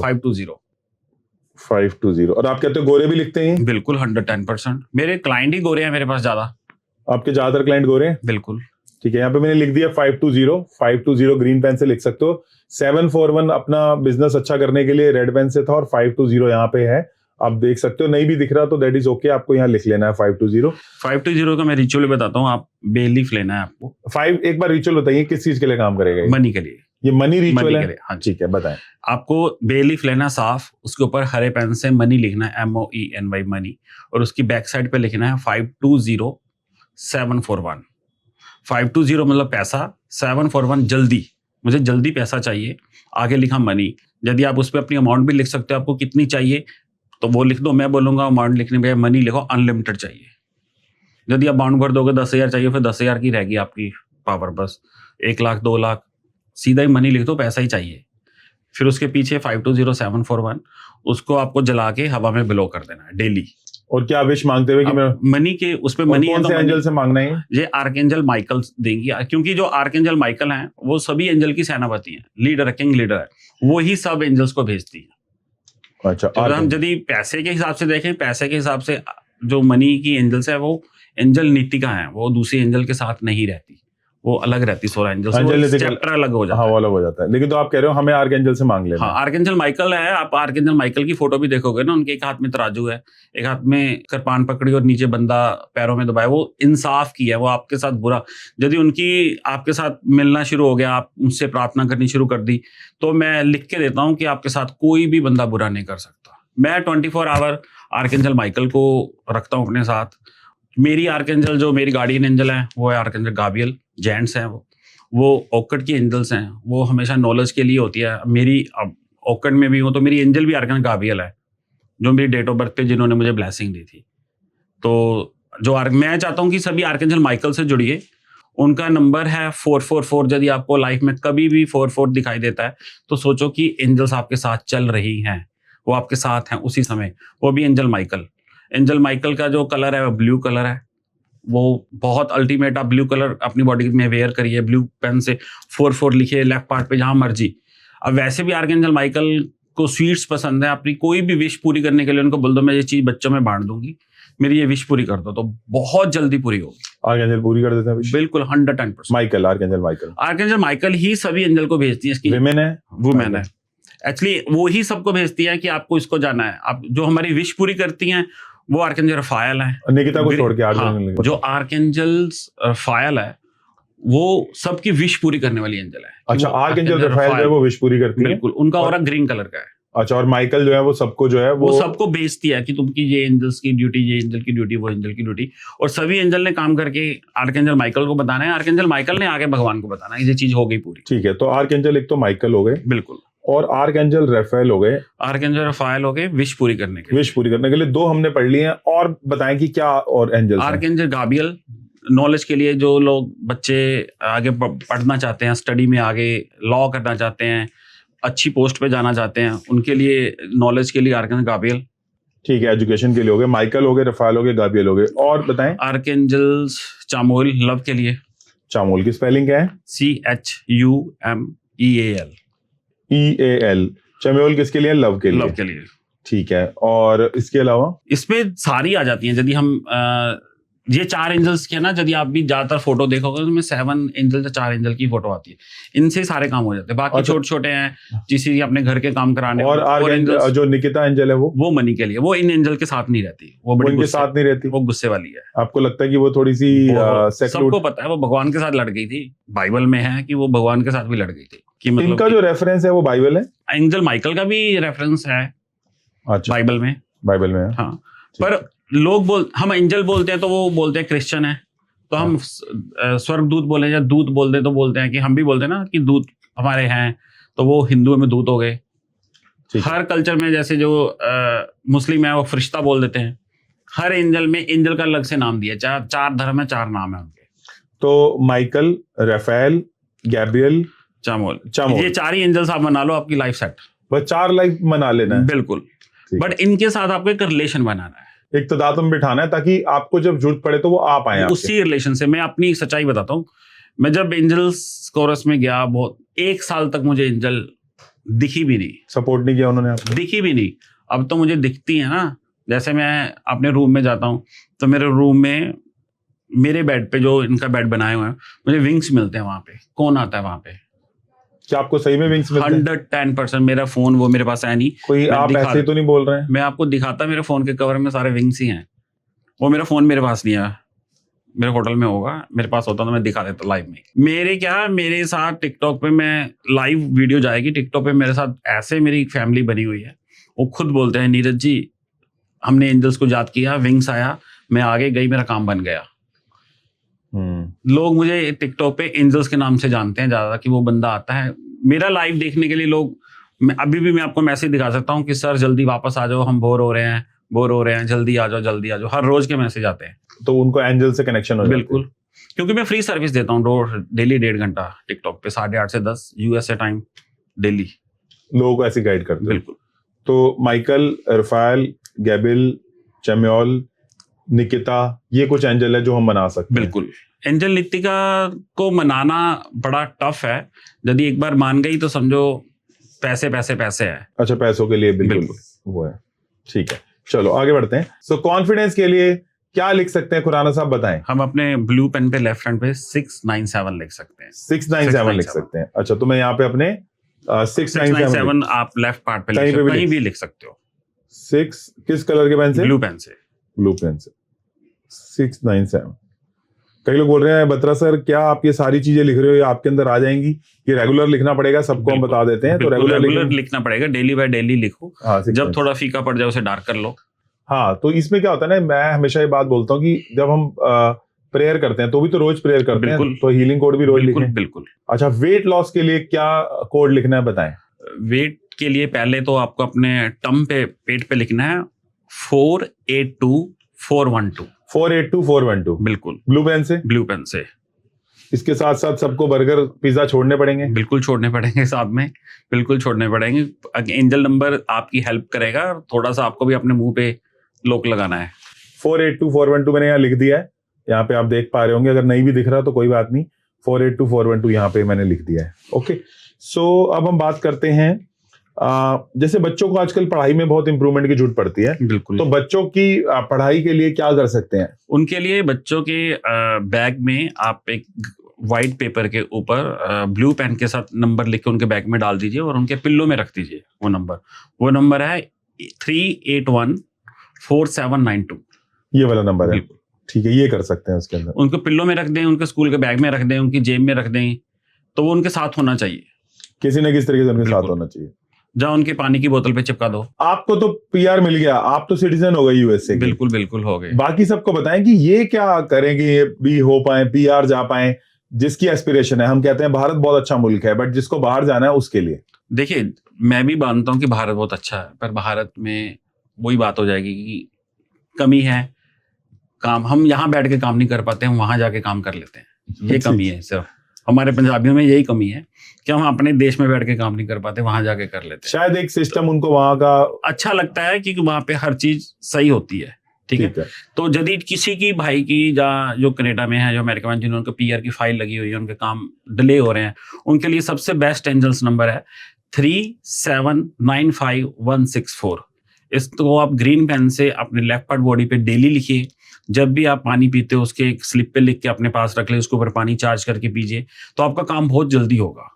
520। और आप कहते हो गोरे भी लिखते हैं? बिल्कुल 110%। मेरे क्लाइंट ही गोरे हैं मेरे पास ज्यादा। आपके ज्यादातर क्लाइंट गोरे हैं? बिल्कुल। ठीक है, यहाँ पे मैंने लिख दिया 520 ग्रीन पेन से लिख सकते हो। 741 अपना बिजनेस अच्छा करने के लिए रेड पेन से था, और 520 यहाँ पे है, आप देख सकते हो। नहीं भी दिख रहा तो दैट इज ओके, आपको यहाँ लिख लेना है 520 का मैं रिचुअल बताता हूँ, आप बेलीफ लेना है आपको। 5। एक बार रिचुअल बताइए किस चीज के लिए काम करेगा? मनी के लिए। ये मनी रिचुअल है? हाँ ठीक है, बताएं। आपको बेलीफ लेना साफ, उसके ऊपर हरे पेन से मनी लिखना है, MOENY मनी, और उसकी बैक साइड पे लिखना है 520741। 520 मतलब पैसा, 741 जल्दी, मुझे जल्दी पैसा चाहिए, आगे लिखा मनी। यदि आप उस पर अपनी अमाउंट भी लिख सकते हो, आपको कितनी चाहिए तो वो लिख दो, मैं बोलूंगा अमाउंट लिखने पे मनी लिखो, अनलिमिटेड चाहिए। यदि आप अमाउंट भर दोगे 10,000 चाहिए, फिर 10,000 की रहेगी आपकी पावर, बस 1 लाख 2 लाख, सीधा ही मनी लिख दो, पैसा ही चाहिए। फिर उसके पीछे 520741, उसको आपको जला के हवा में ब्लो कर देना है डेली। और क्या विश मांगते हुए कि मैं मनी के उस पे मनी कौन से एंजल से मांगना है? ये आर्कएंजल माइकल देंगी, क्योंकि जो आर्कएंजल माइकल हैं वो सभी एंजल की सेनापति हैं, लीडर है, किंग लीडर है, वो ही सब एंजल्स को भेजती है। अच्छा, तो हम यदि पैसे के हिसाब से देखें, पैसे के हिसाब से जो मनी की एंजल्स है वो एंजल नीतिका है, वो दूसरी एंजल के साथ नहीं रहती, वो अलग रहती। 16 एंजल से चैप्टर अलग हो जाता है। हाँ, वो अलग हो जाता है। लेकिन तो आप कह रहे हो हमें आर्कएंजल से मांग लेना। हाँ, आर्कएंजल माइकल है, आप आर्कएंजल माइकल की फोटो भी देखोगे ना, उनके एक हाथ में तराजू है, एक हाथ में कृपान पकड़ी और नीचे बंदा पैरों में दबाया, वो इंसाफ की है, वो आपके साथ बुरा। यदि उनकी आपके साथ मिलना शुरू हो गया, आप उनसे प्रार्थना करनी शुरू कर दी, तो मैं लिख के देता हूँ कि आपके साथ कोई भी बंदा बुरा नहीं कर सकता। मैं 24 आवर आर्कएंजल माइकल को रखता हूँ अपने साथ। मेरी आर्कएंजल जो मेरी गार्डियन एंजल है वो है आर्कएंजल गाब्रिएल, जेंट्स हैं वो ओक्कड की एंजल्स हैं, वो हमेशा नॉलेज के लिए होती है। मेरी अब ओक्कड में भी हूँ तो मेरी एंजल भी आर्कएंजल गाब्रिएल है, जो मेरी डेट ऑफ बर्थ पे जिन्होंने मुझे ब्लेसिंग दी थी। तो जो मैं चाहता हूँ कि सभी आर्कएंजल माइकल से जुड़िए। उनका नंबर है 444। यदि आपको लाइफ में कभी भी 44 दिखाई देता है तो सोचो कि एंजल्स आपके साथ चल रही हैं, वो आपके साथ हैं उसी समय, वो भी एंजल माइकल। एंजल माइकल का जो कलर है वो ब्लू कलर है, वो बहुत अल्टीमेट। आप ब्लू कलर अपनी बॉडी में वेयर करिए, ब्लू पेन से 44 लिखिए लेफ्ट पार्ट पे जहां मर्जी। अब वैसे भी आर्कएंजल माइकल को स्वीट्स पसंद है, अपनी कोई भी विश पूरी करने के लिए उनको बोल दो मैं ये चीज बच्चों में बांट दूंगी, मेरी ये विश पूरी कर दो, तो बहुत जल्दी पूरी होगी। आर्कएंजल पूरी कर देते हैं विश? बिल्कुल 110%। माइकल, आर्कएंजल माइकल ही सभी एंजल को भेजती है। इसकी विमेन है, वुमेन है एक्चुअली, वो ही सबको भेजती है कि आपको इसको जाना है। आप जो हमारी विश पूरी करती हैं वो आर्कएंजल रफायल है, निकिता को छोड़ के। हाँ, जो आर्कएंजल रफायल है वो सबकी विश पूरी करने वाली एंजल है। अच्छा, आर्कएंजल रफायल जो है वो विश पूरी करती है। बिल्कुल, उनका ऑरा ग्रीन कलर का है। अच्छा, और माइकल जो है वो सबको जो है वो सबको भेजती है कि तुमकी ये एंजल्स की ड्यूटी, ये एंजल की ड्यूटी, वो एंजल की ड्यूटी, और सभी एंजल ने काम करके आर्कएंजल माइकल को बताना है, आर्कएंजल माइकल ने आगे भगवान को बताना है, ये चीज हो गई पूरी। ठीक है, तो आर्कएंजल एक तो माइकल हो गए, बिल्कुल, और आर्कएंजल रफायल हो गए। आर्कएंजल रफायल हो गए विश पूरी करने के लिए। विश पूरी करने के लिए 2 हमने पढ़ लिए हैं, और बताएं कि क्या और एंजल। आर्कएंजल गाब्रिएल नॉलेज के लिए, जो लोग बच्चे आगे पढ़ना चाहते हैं, स्टडी में आगे लॉ करना चाहते हैं, अच्छी पोस्ट पे जाना चाहते हैं, उनके लिए नॉलेज के लिए आर्कएंजल गाब्रिएल। ठीक है, एजुकेशन के लिए हो गए, माइकल हो गए, रफायल हो गए, गाब्रिएल हो गए। और बताएं आर्कएंजल चामोल लव के लिए। चामोल की स्पेलिंग क्या है? CHUMEAL। EAL। चमेल किसके लिए? लव के लिए। लव के लिए। ठीक है, और इसके अलावा इसमें सारी आ जाती हैं। यदि हम ये 4 एंजल्स के ना, यदि आप भी ज्यादातर फोटो देखोगे तो में 7 एंजल या 4 एंजल की फोटो आती है। इनसे सारे काम हो जाते हैं। बाकी अच्छा। छोटे छोटे हैं किसी अपने घर के काम कराने, और आर्कएंजल जो निकिता एंजल है वो मनी के लिए, वो इन एंजल के साथ नहीं रहती, वो बड़ी उनके साथ नहीं रहती, वो गुस्से वाली है। आपको लगता है कि वो थोड़ी सी सबको पता है वो भगवान के साथ लड़ गई थी, बाइबल में है कि वो भगवान के साथ भी लड़ गई थी कि मतलब इनका जो रेफरेंस है वो बाइबल है, एंजल माइकल का भी रेफरेंस है अच्छा बाइबल में है। हाँ। पर लोग हम एंजल बोलते हैं तो वो बोलते हैं क्रिश्चियन है, तो हम स्वर्गदूत बोले या दूत बोलते हैं तो बोलते हैं कि हम भी बोलते हैं ना कि दूत हमारे हैं, तो वो हिंदुओं में दूत हो गए। हर कल्चर में जैसे जो मुस्लिम है वो फरिश्ता बोल देते हैं। हर एंजल में एंजल का अलग से नाम दिया, 4 धर्म है, 4 नाम है उनके। तो माइकल, राफेल, गैब्रियल, चामोल, ये 4 ही एंजल्स आप मना लो, आपकी लाइफ सेट, बस 4 लाइफ मना लेना है। बिल्कुल। बट इनके साथ आपको एक रिलेशन बनाना है, एक तो दातुम बिठाना है ताकि आपको जब जरूरत पड़े तो वो आ पाए। उसी रिलेशन से मैं अपनी सच्चाई बताता हूँ। मैं जब एंजल्स कोरस में गया, बहुत 1 साल तक मुझे एंजल दिखी भी नहीं, सपोर्ट नहीं किया उन्होंने आपको? दिखी भी नहीं। अब तो मुझे दिखती है ना, जैसे मैं अपने रूम में जाता हूँ तो मेरे रूम में मेरे बेड पे जो इनका बेड बनाए हुए हैं, मुझे विंग्स मिलते हैं वहां पे। कौन आता है वहां पे? क्या आपको सही में विंग्स मिलते हैं? 110%। मेरा फोन वो मेरे पास है नहीं, कोई आप ऐसे तो नहीं बोल रहे हैं? मैं आपको दिखाता, मेरे फोन के कवर में सारे विंग्स ही हैं। वो मेरा फोन मेरे पास नहीं है, मेरे होटल में होगा, मेरे पास होता तो मैं दिखा देता लाइव में। मेरे साथ टिकटॉक पे मैं लाइव वीडियो जाएगी टिकटॉक पे, मेरे साथ ऐसे मेरी फैमिली बनी हुई है। वो खुद बोलते हैं नीरज जी हमने एंजल्स को याद किया, विंग्स आया, मैं आगे गई, मेरा काम बन गया। लोग मुझे टिकटॉक पे एंजल्स के नाम से जानते हैं ज्यादा, कि वो बंदा आता है मेरा लाइव देखने के लिए। लोग अभी भी मैं आपको मैसेज दिखा सकता हूँ कि सर जल्दी वापस आ जाओ, हम बोर हो रहे हैं, जल्दी आ जाओ। हर रोज के मैसेज आते हैं। तो उनको एंजल से कनेक्शन हो जाता है? बिल्कुल, क्योंकि मैं फ्री सर्विस देता हूँ डेली 1.5 घंटा टिकटॉक पे, 8:30 से 10 यूएसए टाइम डेली। लोगों को ऐसे गाइड करते हैं? बिल्कुल। तो माइकल, राफेल, गैब्रियल, चैमुएल, निकिता, ये कुछ एंजल है जो हम मना सकते हैं? बिल्कुल। एंजल नितिका को मनाना बड़ा टफ है, यदि एक बार मान गई तो समझो पैसे है। अच्छा, पैसों के लिए बिल्कुल वो है, ठीक है। चलो आगे बढ़ते हैं। सो कॉन्फिडेंस के लिए क्या लिख सकते हैं खुराना साहब, बताएं। हम अपने ब्लू पेन पे लेफ्ट हैंड पे 697 लिख सकते हैं। 697 लिख सकते हैं। अच्छा, तो मैं यहाँ पे अपने 697 आप लेफ्ट पार्ट पे कहीं भी लिख सकते हो। 6 किस कलर के पेन से? ब्लू पेन से। 697। कई लोग बोल रहे हैं बत्रा सर क्या आप ये सारी चीजें लिख रहे हो, ये आपके अंदर आ जाएंगी? ये रेगुलर लिखना पड़ेगा, सबको हम बता देते हैं। तो रेगुलर लिखना पड़ेगा, डेली बाय डेली लिखो। जब थोड़ा फीका पड़ जाए उसे डार्क कर लो। हाँ, तो इसमें क्या होता है ना, मैं हमेशा ये बात बोलता हूँ कि जब हम प्रेयर करते हैं तो भी तो रोज प्रेयर करते हैं, तो हीलिंग कोड भी रोज लिखें। बिल्कुल। अच्छा, वेट लॉस के लिए क्या कोड लिखना है, बताएं। वेट के लिए पहले तो आपको अपने टम पे, पेट पे लिखना है 482412। 482412 बिल्कुल। ब्लू पेन से। इसके साथ साथ सबको बर्गर पिज्जा छोड़ने पड़ेंगे? बिल्कुल छोड़ने पड़ेंगे, साथ में बिल्कुल छोड़ने पड़ेंगे। एंजल नंबर आपकी हेल्प करेगा, थोड़ा सा आपको भी अपने मुंह पे लोक लगाना है। 482412 मैंने यहाँ लिख दिया है, यहाँ पे आप देख पा रहे होंगे, अगर नहीं भी दिख रहा तो कोई बात नहीं, 482412 यहाँ पे मैंने लिख दिया है। ओके, सो अब हम बात करते हैं, जैसे बच्चों को आजकल पढ़ाई में बहुत इंप्रूवमेंट की जरूरत पड़ती है। बिल्कुल। तो बच्चों की पढ़ाई के लिए क्या कर सकते हैं? उनके लिए बच्चों के बैग में आप एक व्हाइट पेपर के ऊपर ब्लू पेन के साथ नंबर लिख के उनके बैग में डाल दीजिए और उनके पिल्लों में रख दीजिए। वो नंबर है 3814792। ये वाला नंबर है, ठीक है, ये कर सकते हैं। उसके अंदर उनको पिल्लों में रख दें, उनके स्कूल के बैग में रख दें, उनकी जेब में रख दें, तो वो उनके साथ होना चाहिए, किसी न किसी तरीके से उनके साथ होना चाहिए। जहाँ उनके पानी की बोतल पे चिपका दो। आपको तो पीआर मिल गया, आप तो सिटीजन हो गए यूएसए। बिल्कुल हो गए। बाकी सबको बताएं कि ये क्या करेंगे, ये भी हो पाए, पीआर जा पाए, जिसकी एस्पिरेशन है। हम कहते हैं भारत बहुत अच्छा मुल्क है, बट जिसको बाहर जाना है उसके लिए। देखिए, मैं भी मानता हूँ कि भारत बहुत अच्छा है, पर भारत में वही बात हो जाएगी कि कमी है काम। हम यहाँ बैठ के काम नहीं कर पाते, हम वहां जाके काम कर लेते हैं, ये कमी है सिर्फ हमारे पंजाबियों में। यही कमी है कि हम अपने देश में बैठ के काम नहीं कर पाते, वहां जाके कर लेते हैं। शायद एक सिस्टम उनको वहां का अच्छा लगता है कि वहां पे हर चीज सही होती है। ठीक है। तो यदि किसी की भाई की जो कनाडा में है, जो अमेरिका में, जिन्होंने पीआर की फाइल लगी हुई है, उनके काम डिले हो रहे हैं, उनके लिए सबसे बेस्ट एंजल्स नंबर है 3795164। इसको आप ग्रीन पेन से अपने लेफ्ट पार्ट बॉडी पे डेली लिखिए, जब भी आप पानी पीते हो उसके एक स्लिप पे लिख के अपने पास रख ले, उसके ऊपर पानी चार्ज करके पीजिए, तो आपका काम बहुत जल्दी होगा।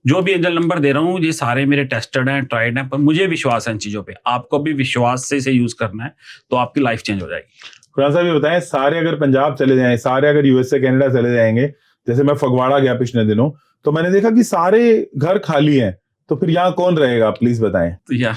जो भी एंजल नंबर दे रहा हूँ ये सारे मेरे टेस्टेड हैं, ट्राइड हैं, पर मुझे विश्वास है इन चीजों पे। आपको भी विश्वास से इसे यूज करना है तो आपकी लाइफ चेंज हो जाएगी। खुराना साहब ये बताएं, सारे अगर पंजाब चले जाएं, सारे अगर यूएसए कनाडा चले जाएंगे, जैसे मैं फगवाड़ा गया पिछले दिनों, तो मैंने देखा कि सारे घर खाली हैं, तो फिर यहाँ कौन रहेगा, प्लीज बताएं। तो या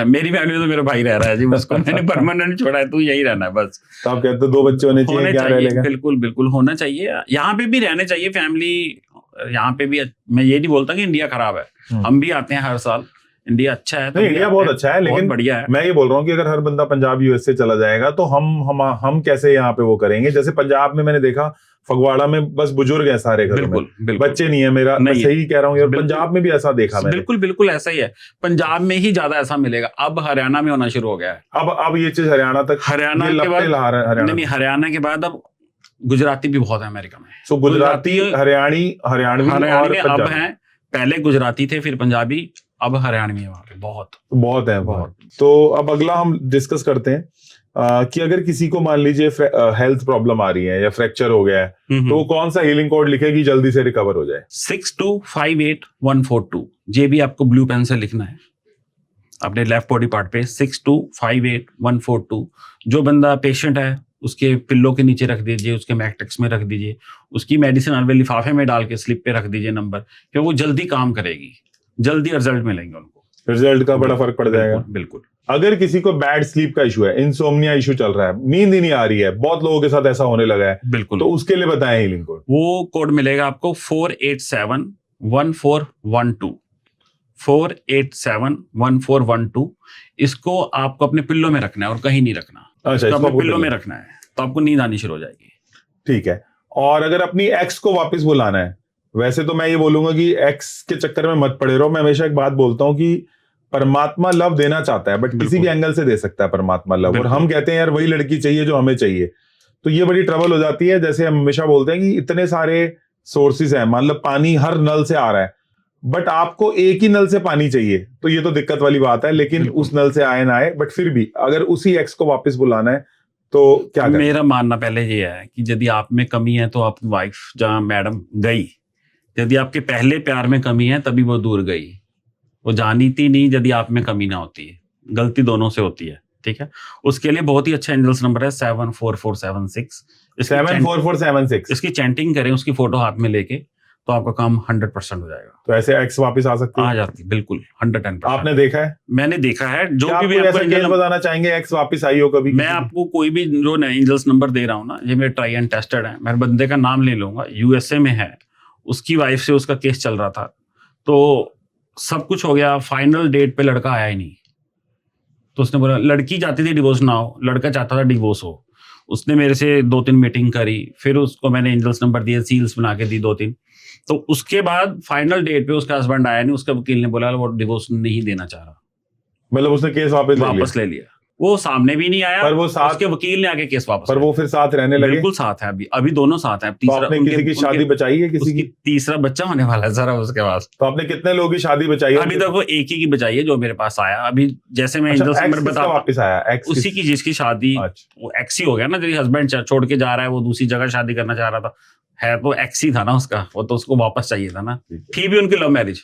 मेरी फैमिली में तो मेरा भाई रह रहा है जी, उसको मैंने परमानेंट छोड़ा है, तू यही रहना है बस। तो आप कहते हो 2 बच्चे होने चाहिए, क्या रह लेगा? बिल्कुल बिल्कुल होना चाहिए, यहाँ पे भी रहने चाहिए फैमिली। यहाँ पे भी मैं ये नहीं बोलता कि इंडिया खराब है, हम भी आते हैं हर साल, इंडिया अच्छा है। नहीं, इंडिया बहुत अच्छा है, लेकिन बढ़िया है। मैं ये बोल रहा हूँ कि अगर हर बंदा पंजाब यूएसए चला जाएगा तो हम कैसे यहाँ पे वो करेंगे? जैसे पंजाब में मैंने देखा फगवाड़ा में बस बुजुर्ग हैं सारे घरों में, बच्चे नहीं है। मेरा मैं सही कह रहा हूँ यार, पंजाब में भी ऐसा देखा मैंने। बिल्कुल बिल्कुल ऐसा ही है, पंजाब में ही ज्यादा ऐसा मिलेगा। अब हरियाणा में होना शुरू हो गया है। अब ये चीज हरियाणा तक, हरियाणा के बाद हरियाणा के बाद अब गुजराती भी बहुत है अमेरिका में। सो गुजराती, हरियाणवी अब हैं। पहले गुजराती थे, फिर पंजाबी, अब हरियाणवी है वहाँ पे बहुत है। तो अब अगला हम डिस्कस करते हैं कि अगर किसी को मान लीजिए हेल्थ प्रॉब्लम आ रही है या फ्रैक्चर हो गया है, तो वो कौन सा हीलिंग कोड लिखेगी जल्दी से रिकवर हो जाए? 6258 ये भी आपको ब्लू पेन से लिखना है अपने लेफ्ट बॉडी पार्ट पे, 6258 जो बंदा पेशेंट है उसके पिल्लो के नीचे रख दीजिए, उसके मैट्रिक्स में रख दीजिए, उसकी मेडिसिन अलवे लिफाफे में डाल के स्लिप पे रख दीजिए नंबर, क्योंकि वो जल्दी काम करेगी, जल्दी रिजल्ट मिलेंगे उनको, रिजल्ट का बड़ा फर्क पड़ जाएगा। बिल्कुल। अगर किसी को बैड स्लीप का इशू है, इंसोम्निया इशू चल रहा है, नींद ही नहीं आ रही है, बहुत लोगों के साथ ऐसा होने लगा है, बिल्कुल, तो उसके लिए बताएं हीलिंग कोड। वो कोड मिलेगा आपको 4871412, 4871412। इसको आपको अपने पिल्लो में रखना है और कहीं नहीं रखना। अच्छा, अपने पिल्लो में रखना है तो आपको नींद आनी शुरू हो जाएगी। ठीक है। और अगर अपनी एक्स को वापस बुलाना है, वैसे तो मैं ये बोलूंगा कि एक्स के चक्कर में मत पड़े रहो। मैं हमेशा एक बात बोलता हूँ कि परमात्मा लव देना चाहता है, बट किसी भी एंगल से दे सकता है परमात्मा लव, और हम कहते हैं यार वही लड़की चाहिए जो हमें चाहिए, तो ये बड़ी ट्रबल हो जाती है। जैसे हम हमेशा बोलते हैं कि इतने सारे सोर्सेज हैं, मतलब पानी हर नल से आ रहा है, बट आपको एक ही नल से पानी चाहिए, तो ये तो दिक्कत वाली बात है। लेकिन उस नल से आए ना आए, बट फिर भी अगर उसी एक्स को वापस बुलाना है तो क्या करें? मेरा मानना पहले ये है कि यदि आप में कमी है तो आपकी वाइफ जहां मैडम गई, यदि आपके पहले प्यार में कमी है तभी वो दूर गई, वो जानती नहीं यदि आप में कमी ना होती है, गलती दोनों से होती है। ठीक है, उसके लिए बहुत ही अच्छा एंजल्स नंबर है 74476। 74476 इसकी चैंटिंग करें, उसकी फोटो हाथ में लेके, तो आपका काम 100% हो जाएगा। तो ऐसे एक्स वापस आ सकती है? आ जाती है, बिल्कुल 110%। आपने देखा है? मैंने देखा है। जो भी ऐसा केस बताना चाहेंगे एक्स वापस आई हो कभी? मैं आपको कोई भी जो एंजल्स नंबर दे रहा हूँ ना, ये मेरे ट्राई एंड टेस्टेड है। मैं बंदे का नाम ले लूंगा, यूएसए में है, उसकी वाइफ से उसका केस चल रहा था, तो सब कुछ हो गया, फाइनल डेट पे लड़का आया ही नहीं, तो उसने बोला, लड़की चाहती थी डिवोर्स ना हो, लड़का चाहता था डिवोर्स हो। उसने मेरे से 2-3 मीटिंग करी, फिर उसको मैंने एंजल्स नंबर दिए, सील्स बना के दी 2-3, तो उसके बाद फाइनल डेट पे उसका हस्बैंड आया नहीं, उसका वकील ने बोला वो डिवोर्स नहीं देना चाह रहा, मतलब उसने केस वापस ले लिया। वो सामने भी नहीं आया, पर वो साथ, उसके वकील ने आके केस वापस, पर वो फिर साथ रहने लगे? बिल्कुल साथ है, अभी दोनों साथ हैं। तीसरा, तो आपने किसी की शादी बचाई है? किसी की तीसरा बच्चा होने वाला है जरा उसके पास। तो आपने कितने लोगों की शादी बचाई है? अभी तक वो एक ही की बचाई है जो मेरे पास आया अभी। जैसे मैं एंजल्स नंबर बता, वापस आया उसी की जिसकी शादी, वो एक्स ही हो गया ना, जो हस्बैंड छोड़ के जा रहा है, वो दूसरी जगह शादी करना चाह रहा था, है तो एक्स ही था ना उसका, वो तो उसको वापस चाहिए था ना, थी भी उनकी लव मैरिज।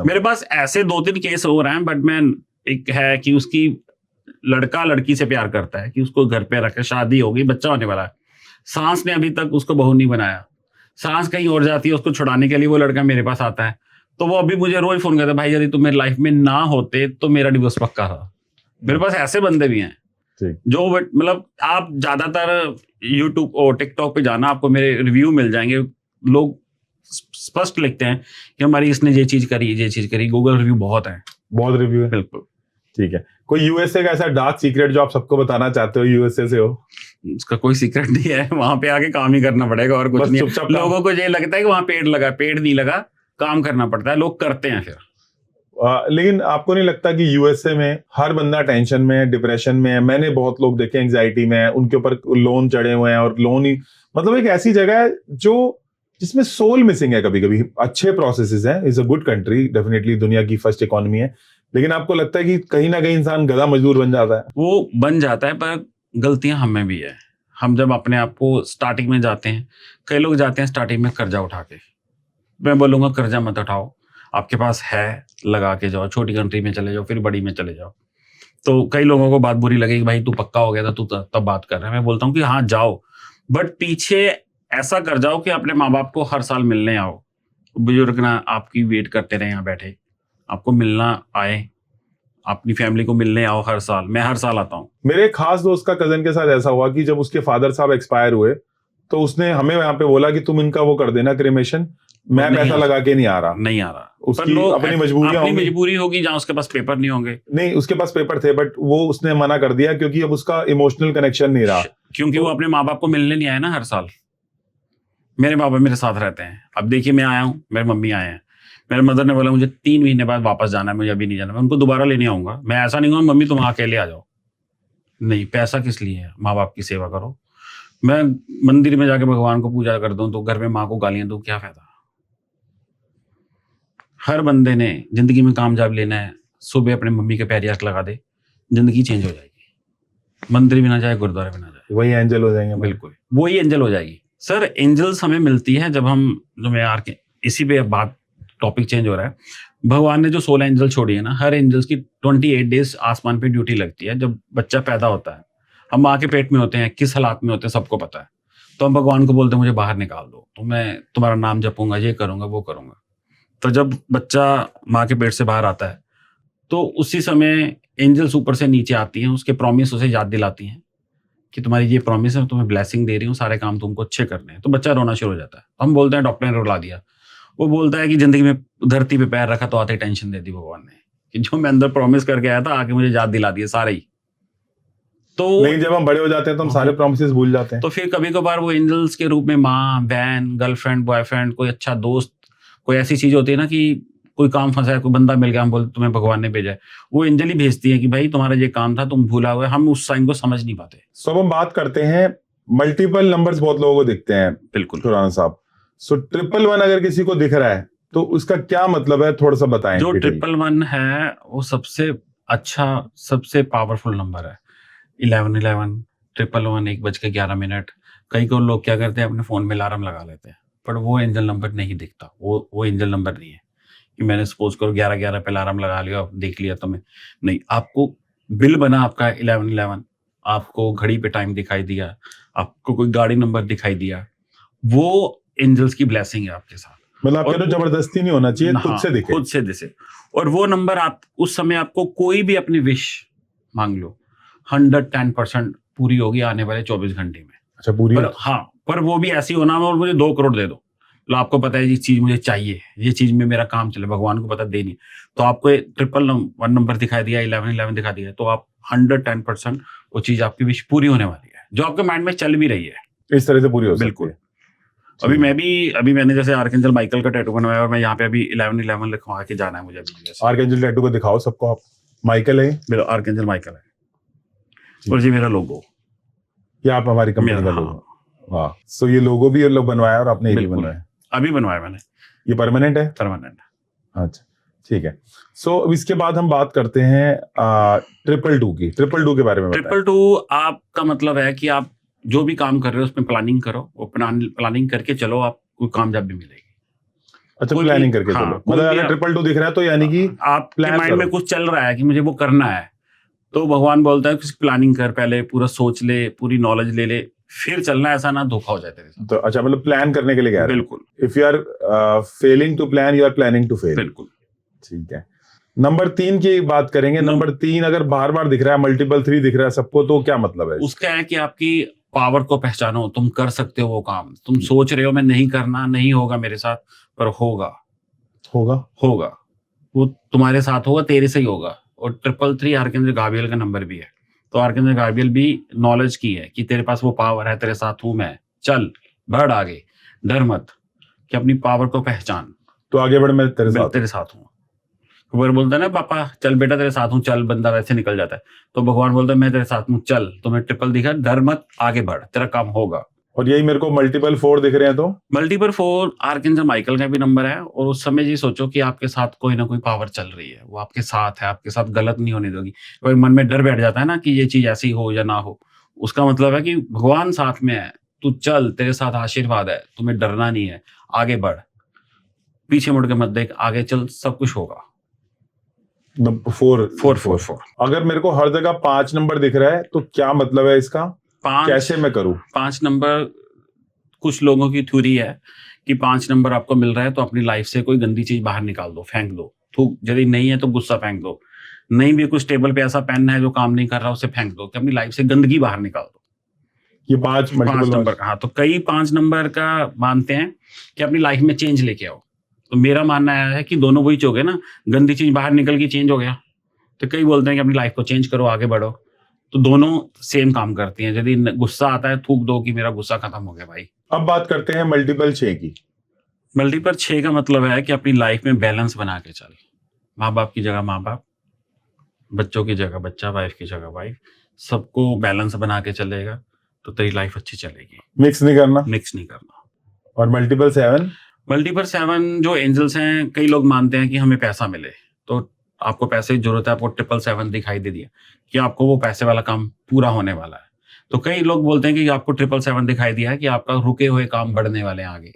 मेरे पास ऐसे 2-3 केस हो रहे हैं, बट मैं एक है कि उसकी लड़का लड़की से प्यार करता है, कि उसको घर पे रखे, शादी होगी, बच्चा होने वाला है, सांस ने अभी तक उसको बहू नहीं बनाया, सांस कहीं और जाती है, उसको छुड़ाने के लिए वो लड़का मेरे पास आता है, तो वो अभी मुझे रोज फोन करता है, भाई यदि तुम मेरी लाइफ में ना होते तो मेरा डिवोर्स पक्का था। मेरे पास ऐसे बंदे भी हैं जो, मतलब आप ज्यादातर यूट्यूब और टिकटॉक पे जाना, आपको मेरे रिव्यू मिल जाएंगे, लोग स्पष्ट लिखते हैं कि हमारी इसने ये चीज करी। गूगल रिव्यू बहुत रिव्यू है। बिल्कुल। ठीक है, कोई यूएसए का ऐसा डार्क सीक्रेट जो आप सबको बताना चाहते हो, यूएसए से हो? उसका कोई सीक्रेट नहीं है, वहां पे आके काम ही करना पड़ेगा और कुछ नहीं। लोगों को ये लगता है कि वहां पेड़ नहीं लगा, काम करना पड़ता है, लोग करते हैं फिर। लेकिन आपको नहीं लगता कि यूएसए में हर बंदा टेंशन में है, डिप्रेशन में है? मैंने बहुत लोग देखे एंजाइटी में है, उनके ऊपर लोन चढ़े हुए हैं, और लोन ही मतलब एक ऐसी जगह है जिसमें सोल मिसिंग है। कभी कभी अच्छे प्रोसेसेस हैं, is a good country, definitely दुनिया की फर्स्ट इकोनॉमी है, लेकिन आपको लगता है कि कहीं ना कहीं इंसान गधा मजदूर बन जाता है? वो बन जाता है, पर गलतियां हमें भी है। हम जब अपने आप को स्टार्टिंग में जाते हैं, कई लोग जाते हैं स्टार्टिंग में कर्जा उठा के। मैं बोलूंगा कर्जा मत उठाओ, आपके पास है लगा के जाओ, छोटी कंट्री में चले जाओ, फिर बड़ी में चले जाओ। तो कई लोगों को बात बुरी लगेगी, भाई तू पक्का हो गया था, तू तब बात कर रहा है। मैं बोलता हूँ कि हाँ जाओ, बट पीछे ऐसा कर जाओ कि अपने माँ बाप को हर साल मिलने आओ। बुजुर्ग ना आपकी वेट करते रहे यहाँ बैठे, आपको मिलना आए, अपनी फैमिली को मिलने आओ हर साल। मैं हर साल आता हूँ। मेरे एक खास दोस्त का कजन के साथ ऐसा हुआ कि जब उसके फादर साहब एक्सपायर हुए तो उसने हमें यहाँ पे बोला कि तुम इनका वो कर देना क्रेमेशन, मैं नहीं पैसा आ लगा के नहीं आ रहा। नहीं आ रहा, उसकी अपनी मजबूरियां होंगी। मजबूरी होगी, जहाँ उसके पास पेपर नहीं होंगे। नहीं, उसके पास पेपर थे बट वो उसने मना कर दिया क्योंकि अब उसका इमोशनल कनेक्शन नहीं रहा। क्योंकि वो अपने माँ बाप को मिलने नहीं आए ना हर साल। मेरे बाबा मेरे साथ रहते हैं। अब देखिए मैं आया हूँ, मेरी मम्मी आए हैं, मेरे मदर ने बोला मुझे 3 महीने बाद वापस जाना है, मुझे अभी नहीं जाना। मैं उनको दोबारा लेने आऊंगा। मैं ऐसा नहीं कहूँगा मम्मी तुम अकेले आ जाओ, नहीं, पैसा किस लिए है, माँ बाप की सेवा करो। मैं मंदिर में जाके भगवान को पूजा कर दूं तो घर में माँ को गालियां दूं, क्या फायदा। हर बंदे ने जिंदगी में कामयाब लेना है, सुबह अपने मम्मी के पैर हाथ लगा दे, जिंदगी चेंज हो जाएगी। मंदिर भी ना जाए, गुरुद्वारे भी ना जाए, वही एंजल हो जाएंगे। बिल्कुल वही एंजल हो जाएगी। सर एंजल्स हमें मिलती है जब हम, जो मैं यार के इसी पे बात, टॉपिक चेंज हो रहा है। भगवान ने जो 16 एंजल छोड़ी है ना, हर एंजल्स की 28 डेज आसमान पे ड्यूटी लगती है। जब बच्चा पैदा होता है, हम माँ के पेट में होते हैं, किस हालात में होते हैं सबको पता है। तो हम भगवान को बोलते हैं मुझे बाहर निकाल दो, तो मैं तुम्हारा नाम जपूंगा, ये करूंगा वो करूंगा। तो जब बच्चा माँ के पेट से बाहर आता है तो उसी समय एंजल्स ऊपर से नीचे आती हैं, उसके प्रॉमिस उसे याद दिलाती हैं कि तुम्हारी ये प्रॉमिस है, तुम्हें ब्लेसिंग दे रही हूँ, सारे काम तुमको अच्छे करने हैं। तो बच्चा रोना शुरू हो जाता है। हम बोलते हैं डॉक्टर ने रुला दिया। वो बोलता है कि जिंदगी में धरती पे पैर रखा तो आते टेंशन दे दी भगवान ने, कि जो मैं अंदर प्रॉमिस करके आया था आके मुझे याद दिला दिए सारे ही। तो नहीं, जब हम बड़े हो जाते हैं तो हम सारे प्रॉमिसेस भूल जाते हैं। तो फिर कभी कभार वो एंजल्स के रूप में माँ, बहन, गर्लफ्रेंड, बॉयफ्रेंड, कोई अच्छा दोस्त, कोई ऐसी चीज होती है ना कि कोई काम फंसा है, कोई बंदा मिल गया, हम बोलते तुम्हें भगवान ने भेजा है, वो एंजल ही भेजती है कि भाई तुम्हारा ये काम था, तुम भूला हुआ है। हम उस साइन को समझ नहीं पाते। सो हम बात करते हैं, मल्टीपल नंबर्स बहुत लोगों को दिखते हैं। बिल्कुल खुराना साहब, सो 111 अगर किसी को दिख रहा है तो उसका क्या मतलब है, थोड़ा सा बताएं। जो 111 है वो सबसे अच्छा, सबसे पावरफुल नंबर है। 1111, 111, 1:11। कई को लोग क्या करते हैं, अपने फोन में अलार्म लगा लेते हैं, पर वो एंजल नंबर नहीं दिखता। वो एंजल नंबर नहीं है कि मैंने सपोज करो 11:11 पे अलार्म लगा लिया, देख लिया तो मैं नहीं। आपको बिल बना आपका 1111, आपको घड़ी पे टाइम दिखाई दिया, आपको कोई गाड़ी नंबर दिखाई दिया, वो एंजल्स की ब्लेसिंग है आपके साथ। मतलब आपके तो जबरदस्ती नहीं होना चाहिए, खुद से दिखे। खुद से दिखे। और वो नंबर आप उस समय आपको कोई भी अपनी विश मांग लो, 110% पूरी होगी आने वाले 24 घंटे में। अच्छा, पूरी? पर हाँ, पर वो भी ऐसी होना और मुझे 2 करोड़ दे दो, तो आपको पता है ये चीज मुझे चाहिए, ये चीज में मेरा काम चले, भगवान को पता देनी, तो आपको 111 नंबर दिखाई दिया, 1111 दिखा दिया, तो आप 110% वो चीज आपकी विश पूरी होने वाली है, जो आपके माइंड में चल भी रही है। इस तरह से पूरी हो सकती है। बिल्कुल। अभी मैंने जैसे आर्कएंजल माइकल का टैटू बनवाया और मैं यहाँ पे अभी 1111 लिखवा के जाना है मुझे अभी। आर्कएंजल टैटू को दिखाओ सबको। आप माइकल है? मेरा आर्कएंजल माइकल है और ये मेरा लोगो, ये आप हमारी कंपनी का लोगो। वाह। सो ये लोगो भी लोग बनवाया और आपने ये बनवाया? अभी बनवाया मैंने। ये परमानेंट है? परमानेंट। अच्छा, ठीक है। सो अब इसके बाद हम बात करते हैं 222 की। 222 के बारे में बताएं। 222 आपका मतलब है कि आप जो भी काम कर रहे हो उसमें प्लानिंग करो, वो प्लानिंग करके चलो, आपको कामयाबी मिलेगी। अच्छा, प्लानिंग करके चलो। मतलब अगर 222 दिख रहा है तो यानी कि आपके माइंड में कुछ चल रहा है कि मुझे वो करना है, तो भगवान बोलता है कि प्लानिंग कर, पहले पूरा सोच ले, पूरी नॉलेज ले ले, फिर चलना, ऐसा ना धोखा हो जाए तेरे साथ। तो अच्छा, मतलब प्लान करने के लिए कह रहे हैं। बिल्कुल। If you are failing to plan, you are planning to fail. बिल्कुल। ठीक है। नंबर 3 की बात करेंगे। नंबर 3 अगर बार बार दिख रहा है, मल्टीपल 3 दिख रहा है सबको, तो क्या मतलब है? उसका है कि आपकी पावर को पहचानो, तुम कर सकते हो वो काम। तुम सोच रहे हो मैं नहीं करना, नहीं होगा मेरे साथ, पर होगा। वो तुम्हारे साथ होगा, तेरे से ही होगा। और 333 आर्कएंजल गाब्रिएल का नंबर भी है, तो आर्कएंजल गाब्रिएल भी नॉलेज की है कि तेरे पास वो पावर है, तेरे साथ हूं मैं, चल बढ़ आगे, डर मत, कि अपनी पावर को पहचान, तो आगे बढ़, मैं तेरे साथ हूँ। भगवान बोलता है ना पापा चल बेटा तेरे साथ हूँ, चल, बंदा वैसे निकल जाता है, तो भगवान बोलता है मैं तेरे साथ हूँ, चल, तुम्हें ट्रिपल दिखा, डर मत, आगे बढ़, तेरा काम होगा। और यही मेरे को मल्टीपल 4 दिख रहे हैं, तो मल्टीपल 4 आर्कएंजल माइकल का भी नंबर है। और उस समय ये सोचो कि आपके साथ कोई ना कोई पावर चल रही है, वो आपके साथ है, आपके साथ गलत नहीं होने दोगी। कोई मन में डर बैठ जाता है ना कि ये चीज ऐसी हो या ना हो, उसका मतलब है कि भगवान साथ में है, तू चल, तेरे साथ आशीर्वाद है, तुम्हें डरना नहीं है, आगे बढ़, पीछे मुड़ के मत देख, आगे चल, सब कुछ होगा। नंबर 4। 4 अगर मेरे को हर जगह 5 नंबर दिख रहा है तो क्या मतलब है इसका? 5 कैसे मैं करूं? 5 नंबर, कुछ लोगों की थ्योरी है कि 5 नंबर आपको मिल रहा है तो अपनी लाइफ से कोई गंदी चीज बाहर निकाल दो, फेंक दो, थूक, यदि नहीं है तो गुस्सा फेंक दो, नहीं भी कुछ टेबल पे ऐसा पेन है जो काम नहीं कर रहा, उसे फेंक दो, कि अपनी लाइफ से गंदगी बाहर निकाल दो। ये 5 5 मल्टीपल नंबर का, हाँ, तो कई 5 नंबर का मानते हैं कि अपनी लाइफ में चेंज लेके आओ। तो मेरा मानना है कि दोनों वही हो गए ना, गंदी चीज बाहर निकल के चेंज हो गया। तो कई बोलते हैं कि अपनी लाइफ को चेंज करो, आगे बढ़ो, तो दोनों सेम काम करती हैं। यदि गुस्सा आता है, थूक दो कि मेरा गुस्सा खत्म हो गया भाई। अब बात करते हैं मल्टीपल 6 की। मल्टीपल 6 का मतलब है कि अपनी लाइफ में बैलेंस बना के चल, माँ बाप की जगह माँ बाप, बच्चों की जगह बच्चा, वाइफ की जगह वाइफ, सबको बैलेंस बना के चलेगा तो तेरी लाइफ अच्छी चलेगी। मिक्स नहीं करना। मिक्स नहीं करना। और मल्टीपल 7? मल्टीपल 7 जो एंजल्स हैं, कई लोग मानते हैं कि हमें पैसा मिले, तो आपको पैसे की जरूरत है, आपको 777 दिखाई दे दिया कि आपको वो पैसे वाला काम पूरा होने वाला है। तो कई लोग बोलते हैं कि आपको 777 दिखाई दिया है कि आपका रुके हुए काम बढ़ने वाले हैं आगे,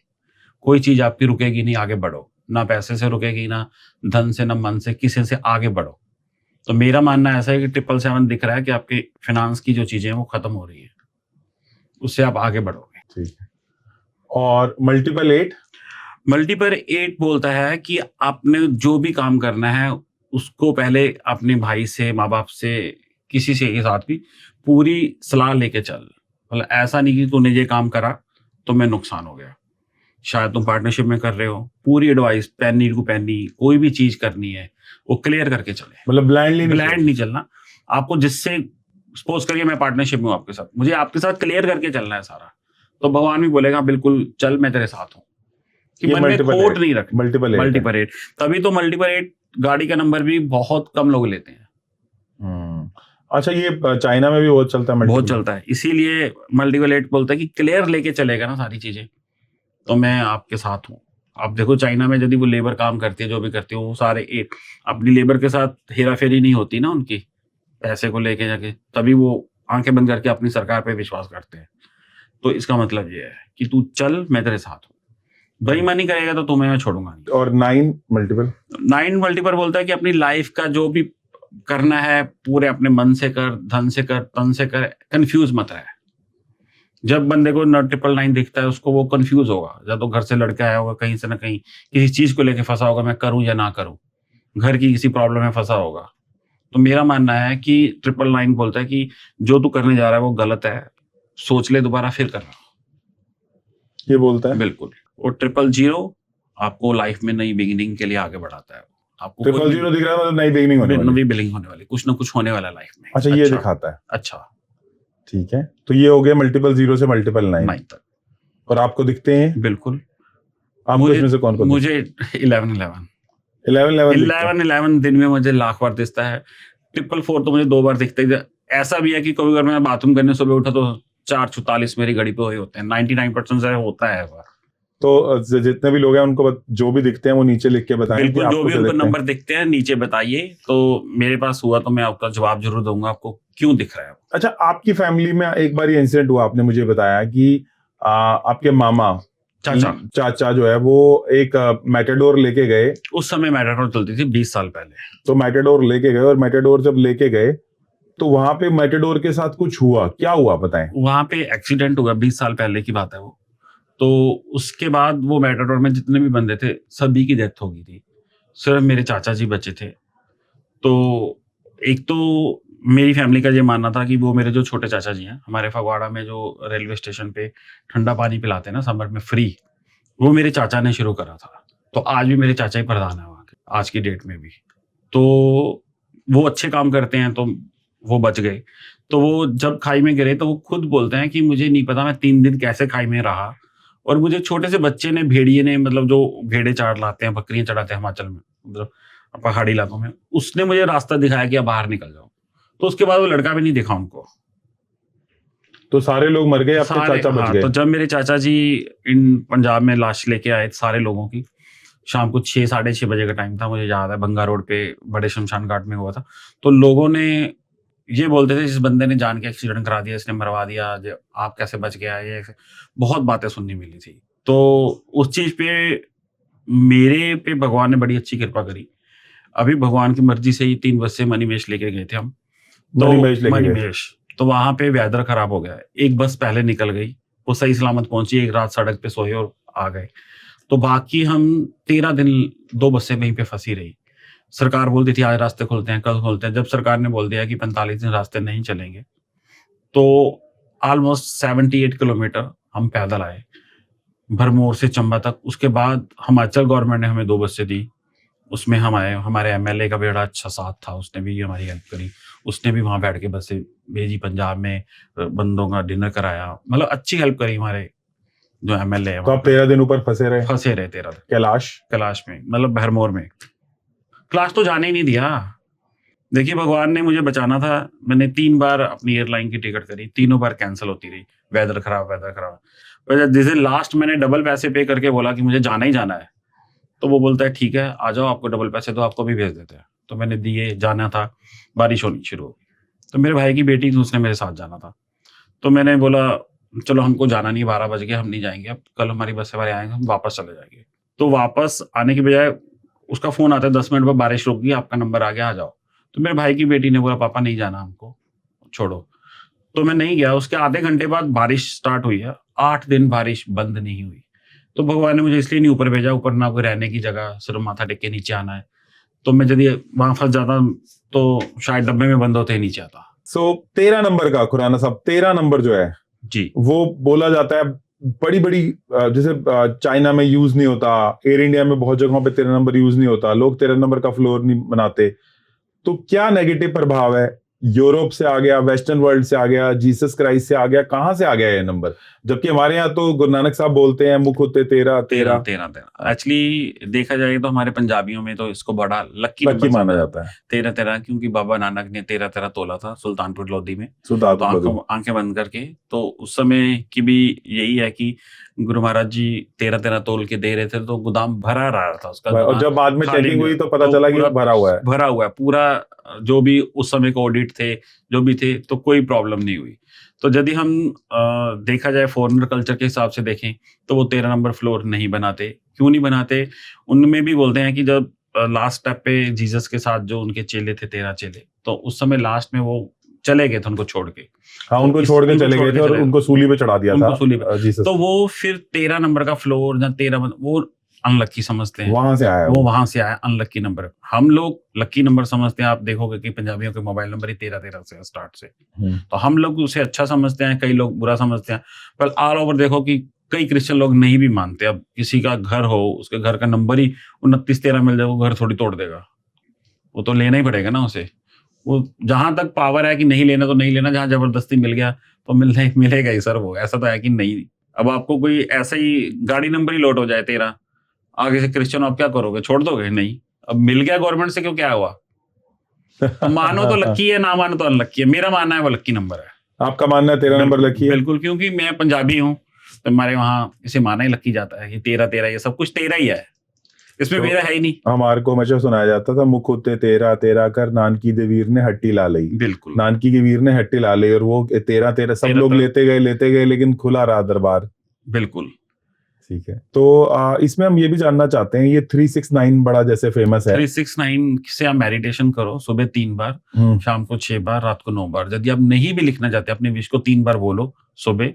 कोई चीज आपकी रुकेगी नहीं, आगे बढ़ो, ना पैसे से रुकेगी, ना धन से, ना मन से, किसी से, आगे बढ़ो। तो मेरा मानना ऐसा है कि 777 दिख रहा है कि आपकी फाइनेंस की जो चीजें हैं वो खत्म हो रही है, उससे आप आगे बढ़ोगे। ठीक है। और मल्टीपल 8? मल्टीपल 8 बोलता है कि आपने जो भी काम करना है उसको पहले अपने भाई से, माँ बाप से, किसी से के साथ भी पूरी सलाह लेके चल। मतलब ऐसा नहीं कि तूने ये काम करा तो मैं नुकसान हो गया, शायद तुम पार्टनरशिप में कर रहे हो, पूरी एडवाइस, पैनी टू पैनी, कोई भी चीज करनी है वो क्लियर करके चले। मतलब ब्लाइंड नहीं चलना। आपको जिससे, सपोज करिए मैं पार्टनरशिप में हूँ आपके साथ, मुझे आपके साथ क्लियर करके चलना है सारा, तो भगवान भी बोलेगा बिल्कुल चल, मैं तेरे साथ हूँ, कि मन में खोट नहीं रख। मल्टीपल 8 तभी तो मल्टीपल 8 गाड़ी का नंबर भी बहुत कम लोग लेते हैं। अच्छा, ये चाइना में भी बहुत चलता है, बहुत चलता है, इसीलिए मल्टीपल 8 बोलता है कि क्लियर लेके चलेगा ना सारी चीजें, तो मैं आपके साथ हूँ। आप देखो चाइना में यदि वो लेबर काम करती है, जो भी करती है, वो सारे 8 अपनी लेबर के साथ हेरा फेरी नहीं होती ना उनकी, पैसे को लेके जाके, तभी वो आंखें बंद करके अपनी सरकार पे विश्वास करते हैं। तो इसका मतलब ये है कि तू चल, मैं तेरे साथ हूँ, बेईमानी करेगा तो तुम्हें मैं छोड़ूंगा नहीं। और 9 मल्टीपल? 9 मल्टीपल बोलता है कि अपनी लाइफ का जो भी करना है पूरे अपने मन से कर, धन से कर, तन से कर, कंफ्यूज मत रहे। जब बंदे को 999 दिखता है उसको वो कंफ्यूज होगा, या तो घर से लड़का आया होगा, कहीं से ना कहीं किसी चीज को लेके फंसा होगा, मैं करूं या ना करूं, घर की किसी प्रॉब्लम में फंसा होगा। तो मेरा मानना है कि 999 बोलता है कि जो तू करने जा रहा है वो गलत है, सोच ले दोबारा फिर करना, ये बोलता है बिल्कुल। और 000 आपको लाइफ में नई बिगिनिंग के लिए आगे बढ़ाता है। आपको 000 दिख रहा है, मतलब नई बिगिनिंग होने वाली, नई बिगिनिंग होने वाली, कुछ ना कुछ होने वाला लाइफ में। अच्छा, ये दिखाता है। अच्छा, ठीक है, तो ये हो गया मल्टीपल 0 से मल्टीपल 9 तक। और आपको दिखते हैं? बिल्कुल। आपको इसमें से कौन कौन? मुझे 11 दिन में मुझे लाख बार दिखता है। 444 तो मुझे 2 बार दिखता है। ऐसा भी है कि कभी अगर मैं बाथरूम करने सुबह उठा तो 4:44 मेरी घड़ी पे हुए होते हैं। 99% से होता है। तो जितने भी लोग हैं उनको जो भी दिखते हैं वो नीचे लिख के बताएं। बिल्कुल, जो भी उनको नंबर दिखते हैं नीचे बताइए, तो मेरे पास हुआ तो मैं आपका जवाब जरूर दूंगा आपको क्यों दिख रहा है। अच्छा, आपकी फैमिली में एक बार ये इंसिडेंट हुआ, आपने मुझे बताया कि आपके मामा चाचा जो है वो एक मैटाडोर लेके गए। उस समय मैटाडोर चलती थी 20 साल पहले। तो मैटाडोर लेके गए, और मैटाडोर जब लेके गए तो वहां पे मैटाडोर के साथ कुछ हुआ। क्या हुआ बताएं? वहां पे एक्सीडेंट हुआ, 20 साल पहले की बात है वो। तो उसके बाद वो मैटाडोर में जितने भी बंदे थे सभी की डेथ हो गई थी, सिर्फ मेरे चाचा जी बचे थे। तो एक तो मेरी फैमिली का ये मानना था कि वो मेरे जो छोटे चाचा जी हैं, हमारे फगवाड़ा में जो रेलवे स्टेशन पे ठंडा पानी पिलाते हैं ना समर में फ्री, वो मेरे चाचा ने शुरू करा था। तो आज भी मेरे चाचा ही प्रधान है वहाँ के, आज की डेट में भी। तो वो अच्छे काम करते हैं, तो वो बच गए। तो वो जब खाई में गिरे तो वो खुद बोलते हैं कि मुझे नहीं पता मैं 3 दिन कैसे खाई में रहा, और मुझे छोटे से बच्चे ने, भेड़िए ने, मतलब जो भेड़े चार लाते हैं, बकरियां चढ़ाते हैं हिमाचल में, मतलब पहाड़ी इलाकों में, उसने मुझे रास्ता दिखाया कि आप बाहर निकल जाओ। तो उसके बाद वो लड़का भी नहीं दिखा उनको। तो सारे लोग मर गए, आपके चाचा बच गए। तो जब मेरे चाचा जी इन पंजाब में लाश लेके आए सारे लोगों की, शाम को 6 साढ़े 6 बजे का टाइम था, मुझे याद है, बंगा रोड पे बड़े शमशान घाट में हुआ था। तो लोगों ने ये बोलते थे इस बंदे ने जान के एक्सीडेंट करा दिया, इसने मरवा दिया, आप कैसे बच गया, ये बहुत बातें सुननी मिली थी। तो उस चीज पे मेरे पे भगवान ने बड़ी अच्छी कृपा करी। अभी भगवान की मर्जी से ही 3 बस से मणिमहेश लेके गए थे हम। तो मणिमहेश तो वहां पे वेदर खराब हो गया, एक बस पहले निकल गई, वो सही सलामत पहुंची, एक रात सड़क पे सोए और आ गए। तो बाकी हम 13 दिन 2 बसें वहीं पे फंसी रही। सरकार बोलती थी आज रास्ते खुलते हैं, कल खुलते हैं। जब सरकार ने बोल दिया कि 45 दिन रास्ते नहीं चलेंगे, तो ऑलमोस्ट 78 किलोमीटर हम पैदल आए भरमौर से चंबा तक। उसके बाद हिमाचल गवर्नमेंट ने हमें 2 बसें दी, उसमें हम आए। हमारे एमएलए का बड़ा अच्छा साथ था, उसने भी हमारी हेल्प करी। उसने भी वहां बैठ के बसें भेजी, पंजाब में बंदों का डिनर कराया, मतलब अच्छी हेल्प करी हमारे जो एमएलए है। तो आप 13 दिन ऊपर फंसे रहे 13 दिन कैलाश में, मतलब भरमौर में। क्लास तो जाने ही नहीं दिया। देखिए भगवान ने मुझे बचाना था। मैंने 3 बार अपनी एयरलाइन की टिकट करी, तीनों बार कैंसिल होती रही, वेदर खराब। पर जिस दिन लास्ट मैंने डबल पैसे पे करके बोला कि मुझे जाना ही जाना है, तो वो बोलता है ठीक है आ जाओ, आपको डबल पैसे तो आपको भी भेज देते हैं। तो मैंने दिए, जाना था, बारिश होनी शुरू हो गई। तो मेरे भाई की बेटी थी, उसने मेरे साथ जाना था। तो मैंने बोला चलो हमको जाना नहीं, 12 बज गए, हम नहीं जाएंगे, अब कल हमारी बस से आएंगे, हम वापस चले जाएंगे। तो वापस आने की बजाय उसका फोन आता है 10 मिनट बाद, बारिश रुक गई, आपका नंबर आ गया, आ जाओ। तो मेरे भाई की बेटी ने बोला पापा नहीं जाना हमको, छोड़ो। तो मैं नहीं गया। उसके आधे घंटे बाद बारिश स्टार्ट हुई है, 8 दिन बारिश बंद नहीं हुई। तो भगवान ने मुझे इसलिए नहीं ऊपर भेजा, ऊपर ना कोई रहने की जगह, सिर्फ माथा टेक के नीचे आना है। तो मैं यदि वहां फंस जाता तो शायद डब्बे में बंद होते ही नीचे आता। सो 13 नंबर का खुराना साहब, 13 नंबर जो है जी, वो बोला जाता है बड़ी बड़ी, जैसे चाइना में यूज नहीं होता, एयर इंडिया में बहुत जगहों पे 13 नंबर यूज नहीं होता, लोग 13 नंबर का फ्लोर नहीं बनाते। तो क्या नेगेटिव प्रभाव है? यूरोप से आ गया, वेस्टर्न वर्ल्ड से आ गया, जीसस क्राइस्ट से आ गया, कहां से आ गया ये नंबर? जबकि हमारे यहाँ तो गुरु नानक साहब बोलते हैं मुख होते 13 एक्चुअली देखा जाए तो हमारे पंजाबियों में तो इसको बड़ा लक्की माना जाता है 13, क्योंकि बाबा नानक ने 13 तोला था सुल्तानपुर लोधी में, तो आंखें बंद करके। तो उस समय की भी यही है कि गुरु महाराज जी 13 तोल के दे रहे थे, तो गोदाम भरा रहा था उसका। और जब बाद में चेकिंग हुई तो पता चला कि भरा हुआ है पूरा। जो भी उस समय के ऑडिट थे, जो भी थे, तो कोई प्रॉब्लम नहीं हुई। तो यदि हम देखा जाए फॉरेनर कल्चर के हिसाब से देखें, तो वो 13 नंबर फ्लोर नहीं बनाते। क्यों नहीं बनाते? उनमें भी बोलते हैं कि जब लास्ट स्टेप पे जीसस के साथ जो उनके चेले थे, 13 चेले, तो उस समय लास्ट में वो चले गए थे उनको छोड़ के। हाँ, उनको छोड़ के चले गए थे और उनको सूली पे चढ़ा दिया था जीसस। तो वो फिर 13 नंबर का फ्लोर या 13 वो अनलक्की समझते हैं, वहां से आया अनलक्की नंबर। हम लोग लकी नंबर समझते हैं। आप देखोगे कि पंजाबियों के मोबाइल नंबर ही 13 से स्टार्ट से, तो हम लोग उसे अच्छा समझते हैं, कई लोग बुरा समझते हैं। पर ऑल ओवर देखो कि कई क्रिश्चियन लोग नहीं भी मानते। अब किसी का घर हो, उसके घर का नंबर ही 29-13 मिल जाए, वो घर थोड़ी तोड़ देगा, वो तो लेना ही पड़ेगा ना उसे। वो जहां तक पावर है कि नहीं लेना तो नहीं लेना, जहां जबरदस्ती मिल गया तो मिलेगा ही सर। वो ऐसा तो है कि नहीं। अब आपको कोई ऐसा ही गाड़ी नंबर ही लौट हो जाए 13, आगे से क्रिश्चियन, आप क्या करोगे? छोड़ दोगे? नहीं। अब मिल गया गवर्नमेंट से, क्यों, क्या हुआ? तो मानो तो लक्की है, ना मानो तो अनलक्की है। मेरा मानना है वो लक्की नंबर है। आपका मानना है 13 नंबर लक्की है? बिल्कुल, क्योंकि मैं पंजाबी हूँ, तो हमारे वहाँ इसे माना ही लक्की जाता है कि 13 ये सब कुछ 13 ही है, इसमें मेरा है ही नहीं। हमारे को हमेशा सुनाया जाता था मुख होते 13 कर नानकी दे वीर ने हट्टी ला ली। बिल्कुल, नानकी के वीर ने हट्टी ला ली, और वो 13 सब लोग लेते गए, लेकिन खुला रहा दरबार। बिल्कुल, ठीक है। तो इसमें हम ये भी जानना चाहते हैं, ये 369 बड़ा जैसे फेमस है। 369 से आप मेडिटेशन करो, सुबह 3 बार, शाम को 6 बार, रात को 9 बार। यदि आप नहीं भी लिखना चाहते, अपने विश को 3 बार बोलो, सुबह,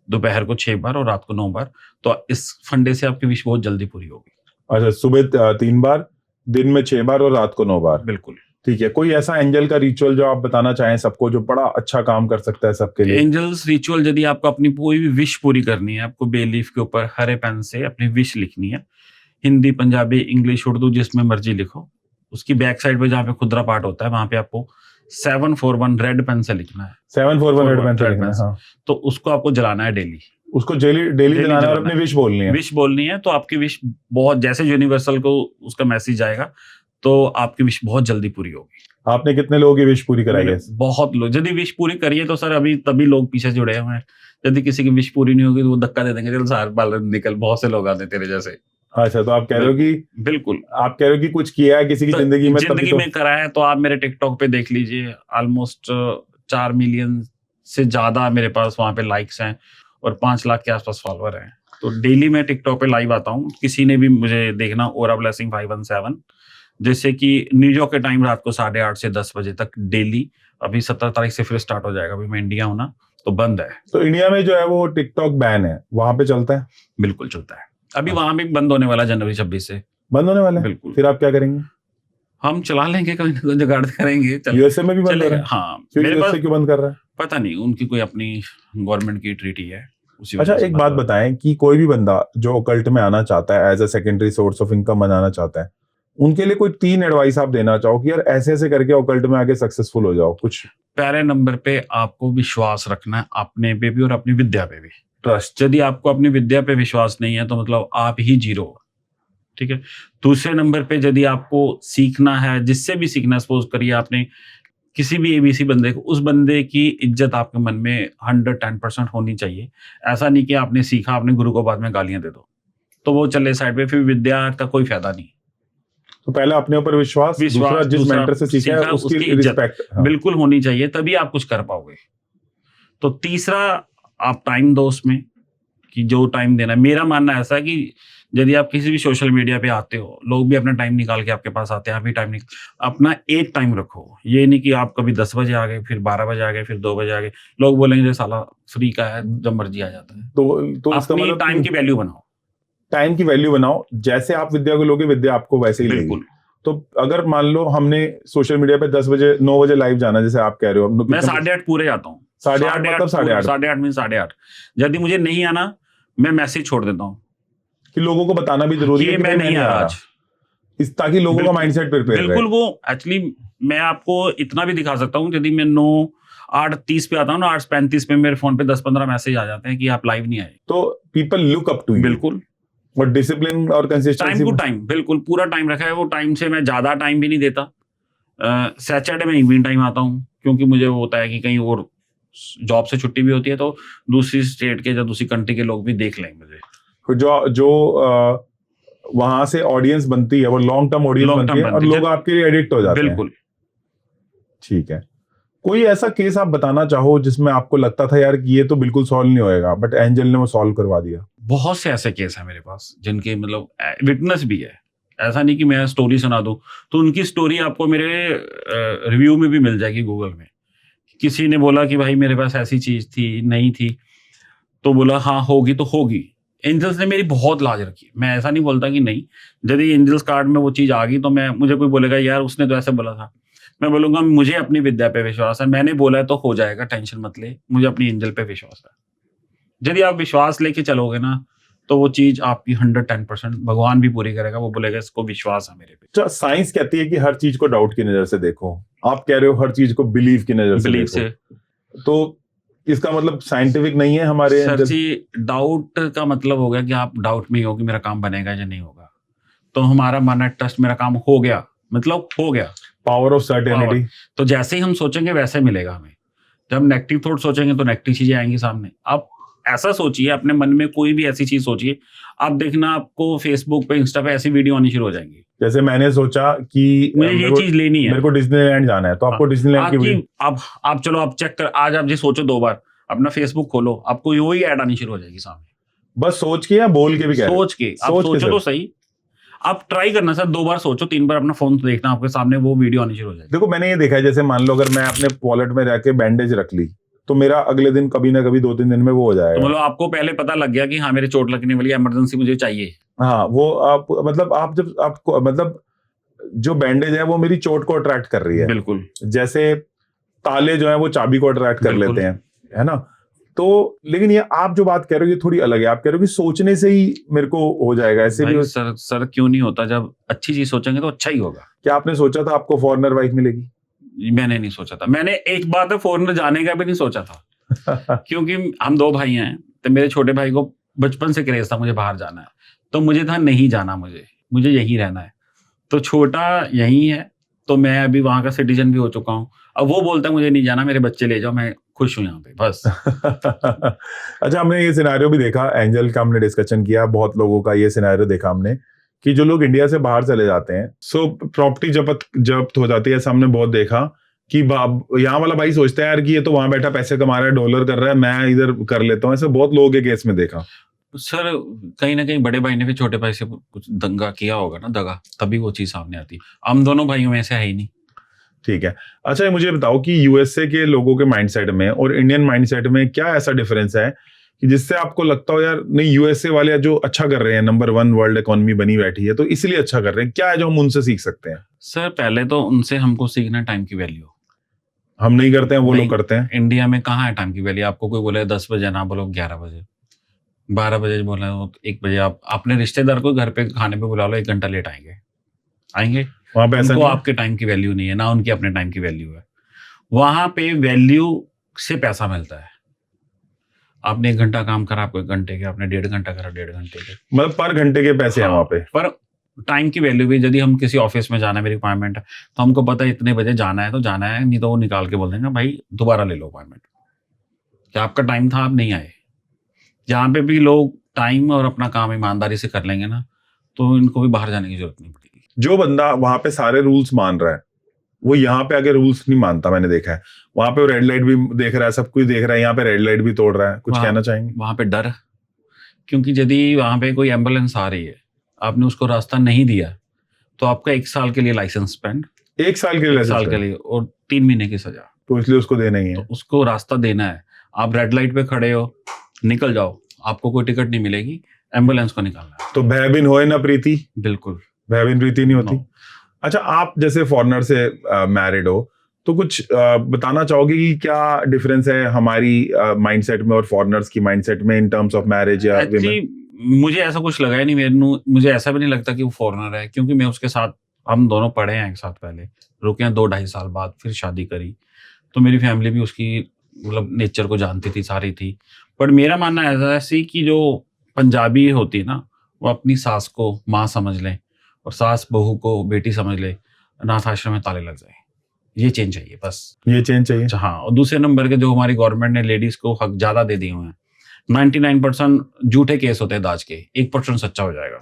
दोपहर को 6 बार और रात को 9 बार। तो इस फंडे से आपकी विश बहुत जल्दी पूरी होगी। अच्छा, सुबह 3 बार, दिन में 6 बार और रात को 9 बार। बिल्कुल, ठीक है। कोई ऐसा एंजल का रिचुअल जो आप बताना चाहें सबको, जो बड़ा अच्छा काम कर सकता है सबके लिए? एंजल्स रिचुअल, यदि आपको अपनी कोई भी विश पूरी करनी है, आपको बेलीफ के ऊपर हरे पेन से अपनी विश लिखनी है। हिंदी, पंजाबी, इंग्लिश, उर्दू, जिसमें मर्जी लिखो। उसकी बैक साइड पे जहाँ पे खुदरा पार्ट होता है, वहां पे आपको 741 रेड पेन से लिखना है। 741 रेड पेन से लिखना है, हाँ। तो उसको आपको जलाना है डेली। उसको डेली जलाना है और अपनी विश बोलनी है। तो आपकी विश बहुत, जैसे यूनिवर्सल को उसका मैसेज आएगा, तो आपकी विश बहुत जल्दी पूरी होगी। आपने कितने लोगों की विश पूरी कराई है? बहुत लोग। यदि विश पूरी करिए तो सर अभी तभी लोग पीछे जुड़े हुए हैं। यदि किसी की विश पूरी नहीं होगी तो वो धक्का दे देंगे, चल सार बाल निकल, बहुत से लोग आते तेरे जैसे। अच्छा, तो आप कह रहे हो कि बिल्कुल आप कह रहे हो कि कुछ किया है किसी की जिंदगी में, जिंदगी में करा है, तो आप मेरे टिकटॉक पे देख लीजिए, ऑलमोस्ट 4 मिलियन से ज्यादा मेरे पास वहां पे लाइक्स हैं और 5 लाख के आसपास फॉलोअर हैं। तो डेली मैं टिकटॉक पे लाइव आता हूँ, किसी ने भी मुझे देखना, ओरा ब्लेसिंग 517, जैसे कि न्यूयॉर्क के टाइम रात को 8:30 से 10 बजे तक डेली। अभी 17 तारीख से फिर स्टार्ट हो जाएगा, अभी मैं इंडिया हूँ ना, तो बंद है। तो इंडिया में जो है वो टिकटॉक बैन है, वहां पे चलता है? बिल्कुल चलता है, अभी वहां भी बंद होने वाला जनवरी 26 से। बंद होने वाला है? बिल्कुल। फिर आप क्या करेंगे? हम चला लेंगे, कोई ना कोई जुगाड़ करेंगे। यूएसए में भी बंद हो रहा है? हाँ, क्यों मेरे पास यूएसए क्यों बंद कर रहा है? पता नहीं, उनकी कोई अपनी गवर्नमेंट की ट्रीटी है, उसी अच्छा, वजह से एक बंद बात हो रहा है। बताएं कि कोई भी बंदा जो ओकल्ट में आना चाहता है, as a secondary source of income बनाना चाहता है, उनके लिए कोई 3 एडवाइस आप देना चाहो कि यार ऐसे ऐसे करके ओकल्ट में आके सक्सेसफुल हो जाओ कुछ? पहले नंबर पे आपको विश्वास रखना है अपने पे भी और अपनी विद्या पे भी। ट्रस्ट। यदि आपको अपनी विद्या पे विश्वास नहीं है तो मतलब आप ही जीरो हो, ठीक है। दूसरे नंबर पे यदि आपको सीखना है, जिससे भी सीखना, सपोज करिए आपने किसी भी एबीसी बंदे को, उस बंदे की इज्जत आपके मन में 110% होनी चाहिए। ऐसा नहीं कि आपने सीखा, अपने गुरु को बाद में गालियां दे दो तो वो चले साइड पे, फिर विद्या का कोई फायदा नहीं। तो पहले अपने ऊपर विश्वास, दूसरा जिस मेंटर से सीखा है उसकी रिस्पेक्ट बिल्कुल होनी चाहिए, तभी आप कुछ कर पाओगे। तो तीसरा, आप टाइम दो उसमें, कि जो टाइम देना है। मेरा मानना ऐसा है कि यदि आप किसी भी सोशल मीडिया पे आते हो, लोग भी अपना टाइम निकाल के आपके पास आते हैं, आप भी टाइम अपना एक टाइम रखो। ये नहीं कि आप कभी 10 बजे आ गए, फिर 12 बजे आ गए, फिर 2 बजे आ गए। लोग बोलेंगे साला फ्री का है, जब मर्जी आ जाता है। तो इसका अपनी मतलब टाइम की वैल्यू बनाओ। टाइम की वैल्यू बनाओ, जैसे आप विद्या को लोगे विद्या आपको वैसे ही लेगी। बिल्कुल। तो अगर मान लो हमने सोशल मीडिया पे 10 बजे 9 बजे लाइव जाना, जैसे आप कह रहे हो, मैं 8:30 पूरे आता हूँ। 8:30 मतलब 8:30 8:30 मीन 8:30। यदि मुझे नहीं आना, मैं मैसेज छोड़ देता हूँ कि लोगों को बताना भी जरूरी है कि मैं नहीं आ रहा आज, इस ताकि लोगों का माइंडसेट प्रिपेयर रहे। बिल्कुल। वो एक्चुअली मैं आपको इतना भी दिखा सकता हूँ, यदि मैं 8:30 पे आता हूँ ना, 8:35 पे मेरे फोन पे 10-15 मैसेज आ जाते हैं कि आप लाइव नहीं आए। तो people look up to you. बिल्कुल। और डिसिप्लिन और कंसिस्टेंसी, टाइम टू टाइम, बिल्कुल पूरा टाइम रखा है। वो टाइम से मैं ज्यादा टाइम भी नहीं देता। सैटरडे में इवनिंग टाइम आता हूँ, क्योंकि मुझे वो होता है कि कहीं और जॉब से छुट्टी भी होती है, तो दूसरी स्टेट के या दूसरी कंट्री के लोग भी देख लेंगे मुझे। जो वहां से ऑडियंस बनती है वो लॉन्ग टर्म ऑडियंस बनती है और लोग आपके लिए एडिक्ट हो जाते हैं। बिल्कुल। ठीक है, कोई ऐसा केस आप बताना चाहो जिसमें आपको लगता था यार कि ये तो बिल्कुल सॉल्व नहीं होएगा, बट एंजल ने वो सॉल्व करवा दिया? बहुत से ऐसे केस हैं मेरे पास जिनके मतलब विटनेस भी है। ऐसा नहीं कि मैं स्टोरी सुना दूं, तो उनकी स्टोरी आपको मेरे रिव्यू में भी मिल जाएगी गूगल में। किसी ने बोला कि भाई मेरे पास ऐसी चीज थी, नहीं थी, तो बोला हाँ होगी तो होगी। एंजल्स ने मेरी बहुत लाज रखी। मैं ऐसा नहीं बोलता कि नहीं, यदि एंजल्स कार्ड में वो चीज आ गई तो मैं, मुझे कोई बोलेगा यार उसने तो ऐसे बोला था, मैं बोलूंगा मुझे अपनी विद्या पे विश्वास है, मैंने बोला है तो हो जाएगा, टेंशन मत ले, मुझे अपनी एंजल पे विश्वास है। यदि आप विश्वास लेके चलोगे ना, तो वो चीज आपकी 110% भगवान भी पूरी करेगा। वो बोलेगा इसको विश्वास है मेरे पे। साइंस कहती है कि हर चीज को डाउट की नजर से देखो, आप कह रहे हो हर चीज को बिलीव की नजर से देखो। तो इसका मतलब साइंटिफिक नहीं है हमारे? सर जी, डाउट का मतलब हो गया कि आप डाउट में ही हो कि मेरा काम बनेगा या नहीं होगा। तो हमारा मानना ट्रस्ट, मेरा काम हो गया मतलब हो गया। Power of certainty. तो जैसे ही हम सोचेंगे वैसे मिलेगा हमें। जब नेगेटिव थॉट सोचेंगे तो नेगेटिव चीजें आएंगी सामने। आप ऐसा सोचिए, अपने मन में कोई भी ऐसी चीज सोचिए, आप देखना आपको फेसबुक पे, इंस्टा पे ऐसी वीडियो आनी शुरू हो जाएंगी। जैसे मैंने सोचा कि मुझे ये चीज लेनी है, मेरे को डिज्नीलैंड जाना है, तो आपको डिज्नीलैंड की आप चलो आप चेक कर, आज आप जी सोचो 2 बार, अपना फेसबुक खोलो, आपको यो ही ऐड आनी शुरू हो जाएगी सामने। बस सोच के या बोल के भी कह रहे? सोच के, आप सोचो तो सही। आप ट्राई करना सर, 2 बार सोचो, 3 बार अपना फोन देखना, आपके सामने वो वीडियो आनी शुरू हो जाएगी। देखो मैंने ये देखा है, जैसे मान लो अगर मैं अपने वॉलेट में रह के बैंडेज रख ली, तो मेरा अगले दिन कभी ना कभी 2-3 दिन में वो हो जाएगा। तो मतलब आपको पहले पता लग गया कि हाँ मेरे चोट लगने वाली है, इमरजेंसी मुझे चाहिए। हाँ, वो आप मतलब आप जब आपको मतलब जो बैंडेज है वो मेरी चोट को अट्रैक्ट कर रही है। बिल्कुल। जैसे ताले जो है वो चाबी को अट्रैक्ट कर लेते हैं, है ना? तो लेकिन ये आप जो बात कह रहे हो ये थोड़ी अलग है। आप कह रहे हो कि सोचने से ही मेरे को हो जाएगा, ऐसे भी सर क्यों नहीं होता? जब अच्छी चीज सोचेंगे तो अच्छा ही होगा। क्या आपने सोचा था आपको फॉरेनर वाइफ मिलेगी? मैंने नहीं सोचा था। मैंने एक बात है, फॉरेनर जाने का भी नहीं सोचा था क्योंकि हम 2 भाई हैं, तो मेरे छोटे भाई को बचपन से क्रेज था मुझे बाहर जाना है, तो मुझे था नहीं जाना, मुझे यहीं रहना है। तो छोटा यहीं है, तो मैं अभी वहां का सिटीजन भी हो चुका हूँ। अब वो बोलता है मुझे नहीं जाना, मेरे बच्चे ले जाओ, मैं खुश हूँ यहाँ पे बस। अच्छा, हमने ये सिनेरियो भी देखा, एंजल का हमने डिस्कशन किया, बहुत लोगों का ये सिनेरियो देखा हमने कि जो लोग इंडिया से बाहर चले जाते हैं, सो प्रॉपर्टी जब्त हो जाती है। ऐसा हमने बहुत देखा कि यहाँ वाला भाई सोचता है यार कि ये तो वहां बैठा पैसे कमा रहा है, डॉलर कर रहा है, मैं इधर कर लेता हूँ। ऐसे बहुत लोगों के केस में देखा। सर कहीं ना कहीं बड़े भाई ने भी छोटे भाई से कुछ दंगा किया होगा ना, दगा, तभी वो चीज सामने आती है। हम दोनों भाइयों में से है ही नहीं। ठीक है। अच्छा, ये मुझे बताओ कि यूएसए के लोगों के माइंडसेट में और इंडियन माइंडसेट में क्या ऐसा डिफरेंस है कि जिससे आपको लगता हो यार नहीं, यूएसए वाले जो अच्छा कर रहे हैं, नंबर 1 वर्ल्ड इकोनॉमी बनी बैठी है, तो इसलिए अच्छा कर रहे हैं, क्या है जो हम उनसे सीख सकते हैं? सर पहले तो उनसे हमको सीखना टाइम की वैल्यू। हम नहीं करते हैं, वो लोग करते हैं। इंडिया में कहाँ है टाइम की वैल्यू? आपको कोई बोले 10 बजे ना, बोलो 11 बजे, 12 बजे बोला 1 बजे। आप अपने रिश्तेदार को घर पे खाने पे बुला लो, 1 घंटा लेट आएंगे। वहां पे ऐसा उनको नहीं है? आपके टाइम की वैल्यू नहीं है ना, उनकी अपने टाइम की वैल्यू है। वहां पे वैल्यू से पैसा मिलता है। आपने 1 घंटा काम करा, आपको 1 घंटे के, आपने 1.5 घंटा करा, 1.5 घंटे के, मतलब पर घंटे के पैसे हैं वहां पे। पर टाइम की वैल्यू भी, यदि हम किसी ऑफिस में जाना है, मेरी अपॉइंटमेंट है, तो हमको पता है इतने बजे जाना है तो जाना है, नहीं तो वो निकाल के बोल देंगे भाई दोबारा ले लो अपॉइंटमेंट, क्या आपका टाइम था, आप नहीं आए। जहाँ पे भी लोग टाइम और अपना काम ईमानदारी से कर लेंगे ना, तो इनको भी बाहर जाने की जरूरत नहीं पड़ेगी। जो बंदा वहां पे सारे रूल्स मान रहा है, वो यहाँ पे आगे रूल्स नहीं मानता। मैंने देखा है वहां पे रेड लाइट भी देख रहा है, सब कुछ देख रहा है, यहाँ पे रेड लाइट भी तोड़ रहा है। कुछ कहना चाहेंगे? वहां पे डर, क्योंकि यदि वहां पे कोई एम्बुलेंस आ रही है, आपने उसको रास्ता नहीं दिया, तो आपका 1 साल के लिए लाइसेंस पेंड, 1 साल के लिए, 1 साल के लिए, और 3 महीने की सजा। तो इसलिए उसको देना ही है। तो उसको रास्ता देना है। आप रेड लाइट पे खड़े हो, निकल जाओ, आपको कोई टिकट नहीं मिलेगी, एम्बुलेंस को निकालना है। तो भयबिन होए ना प्रीति, बिल्कुल भयबिन प्रीति नहीं होती। No. अच्छा, आप जैसे फॉरेनर से मैरिड हो, तो कुछ बताना चाहोगे कि क्या डिफरेंस है हमारी माइंडसेट में और फॉरेनर्स की माइंडसेट में इन टर्म्स ऑफ मैरिज या एक्चुअली मुझे ऐसा कुछ लगा ही नहीं। मुझे ऐसा भी नहीं लगता कि वो फॉरेनर है, क्योंकि मैं उसके साथ, हम दोनों पढ़े हैं एक साथ, पहले रुके हैं 2-2.5 साल बाद, फिर शादी करी, तो मेरी फैमिली भी उसकी मतलब नेचर को जानती थी, सारी थी। बट मेरा मानना ऐसा है कि जो पंजाबी होती है ना, वो अपनी सास को माँ समझ लें और सास बहू को बेटी समझ ले, अनाथ आश्रम में ताले लग जाए। ये चेंज चाहिए, बस ये चेंज चाहिए। हाँ, और दूसरे नंबर के जो हमारी गवर्नमेंट ने लेडीज को हक ज्यादा दे दिए हुए हैं, 99% झूठे केस होते हैं दाज के, 1% सच्चा हो जाएगा।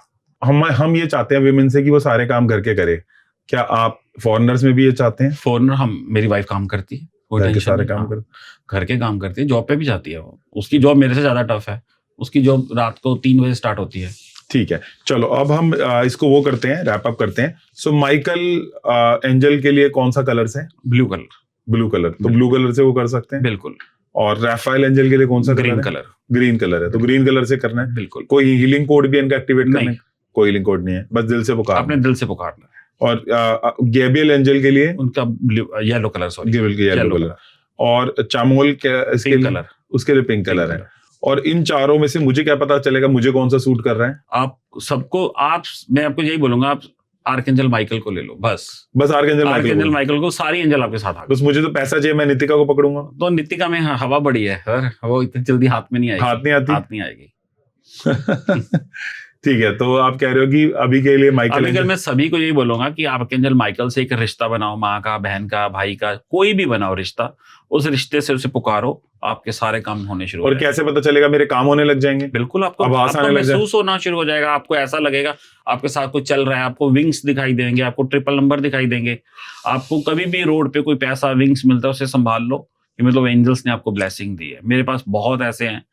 हम ये चाहते हैं विमेन से कि वो सारे काम घर के करे। क्या आप फॉरेनर्स में भी ये चाहते हैं? फॉरेनर, मेरी वाइफ काम करती है, घर के सारे काम कर, घर के काम करती है, जॉब पे भी जाती है वो। उसकी जॉब मेरे से ज्यादा टफ है, उसकी जॉब रात को 3 बजे स्टार्ट होती है। ठीक है, चलो अब हम इसको वो करते हैं, रैप अप करते हैं। सो माइकल एंजल के लिए कौन सा कलर है? Blue colour. ब्लू कलर, तो ब्लू कलर से वो कर सकते हैं। बिल्कुल। और राफेल एंजल के लिए कौन सा? Green colour. ग्रीन कलर है, तो ग्रीन कलर से करना है। बिल्कुल। कोई हीलिंग कोड भी इनका एक्टिवेट करना है? कोई हीलिंग कोड नहीं है, बस दिल से पुकारना, अपने दिल से पुकारना है। और गैब्रियल एंजल के लिए उनका yellow colour, sorry yellow colour. और चामोल इसके कलर, उसके लिए पिंक कलर है। और इन चारों में से मुझे क्या पता चलेगा मुझे कौन सा सूट कर रहा है? आप सबको, मैं आपको यही बोलूंगा, आप आर्कएंजल माइकल को ले लो, बस आर्कएंजल माइकल को, सारी एंजल आपके साथ आ गए। बस मुझे तो पैसा चाहिए, मैं नितिका को पकड़ूंगा। तो नितिका में हवा बड़ी है सर, वो इतनी जल्दी हाथ में नहीं आएगी। हाथ नहीं आएगी। ठीक है, तो आप कह रहे हो कि अभी के लिए माइकल, मैं सभी को यही बोलूंगा कि आर्कएंजल माइकल से एक रिश्ता बनाओ, माँ का, बहन का, भाई का, कोई भी बनाओ रिश्ता, उस रिश्ते से उसे पुकारो, आपके सारे काम होने शुरू हो और कैसे पता चलेगा मेरे काम होने लग जाएंगे? बिल्कुल, आपको महसूस होना शुरू हो जाएगा, आपको ऐसा लगेगा आपके साथ कुछ चल रहा है, आपको विंग्स दिखाई देंगे, आपको ट्रिपल नंबर दिखाई देंगे। आपको कभी भी रोड पे कोई पैसा विंग्स मिलता है, उसे संभाल लो, कि मतलब एंजल्स ने आपको ब्लेसिंग दी है। मेरे पास बहुत ऐसे हैं,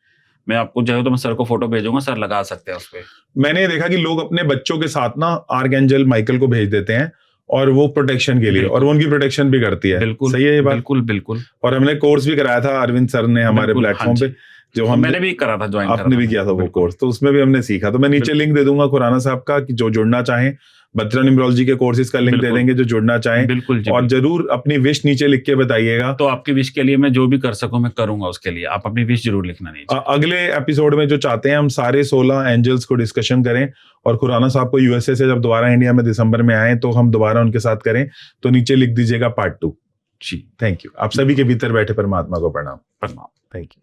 मैं आपको चाहे तो मैं सर को फोटो भेजूंगा, सर लगा सकते हैं उस पे। मैंने ये देखा कि लोग अपने बच्चों के साथ ना आर्कएंजल माइकल को भेज देते हैं, और वो प्रोटेक्शन के लिए, और वो उनकी प्रोटेक्शन भी करती है। बिल्कुल सही है ये बात? बिल्कुल बिल्कुल। और हमने कोर्स भी कराया था अरविंद सर ने हमारे प्लेटफॉर्म पे, जो मैंने भी करा था, ज्वाइन आपने भी किया था वो कोर्स, तो उसमें भी हमने सीखा। तो मैं नीचे लिंक दे दूंगा खुराना साहब का, कि जो जुड़ना चाहें, बत्रा न्यूमरोलॉजी के कोर्सेज का लिंक दे देंगे जो जुड़ना चाहें। बिल्कुल। और जरूर अपनी विश नीचे लिख के बताइएगा। तो आपकी विश के लिए मैं जो भी कर सकूं मैं करूंगा, उसके लिए आप अपनी विश जरूर लिखना नीचे। अगले एपिसोड में जो चाहते हैं हम सारे 16 एंजल्स को डिस्कशन करें, और खुराना साहब को यूएसए से जब दोबारा इंडिया में दिसंबर में आए तो हम दोबारा उनके साथ करें, तो नीचे लिख दीजिएगा पार्ट 2। Ji, thank you. आप सभी के भीतर बैठे परमात्मा को प्रणाम। Thank you.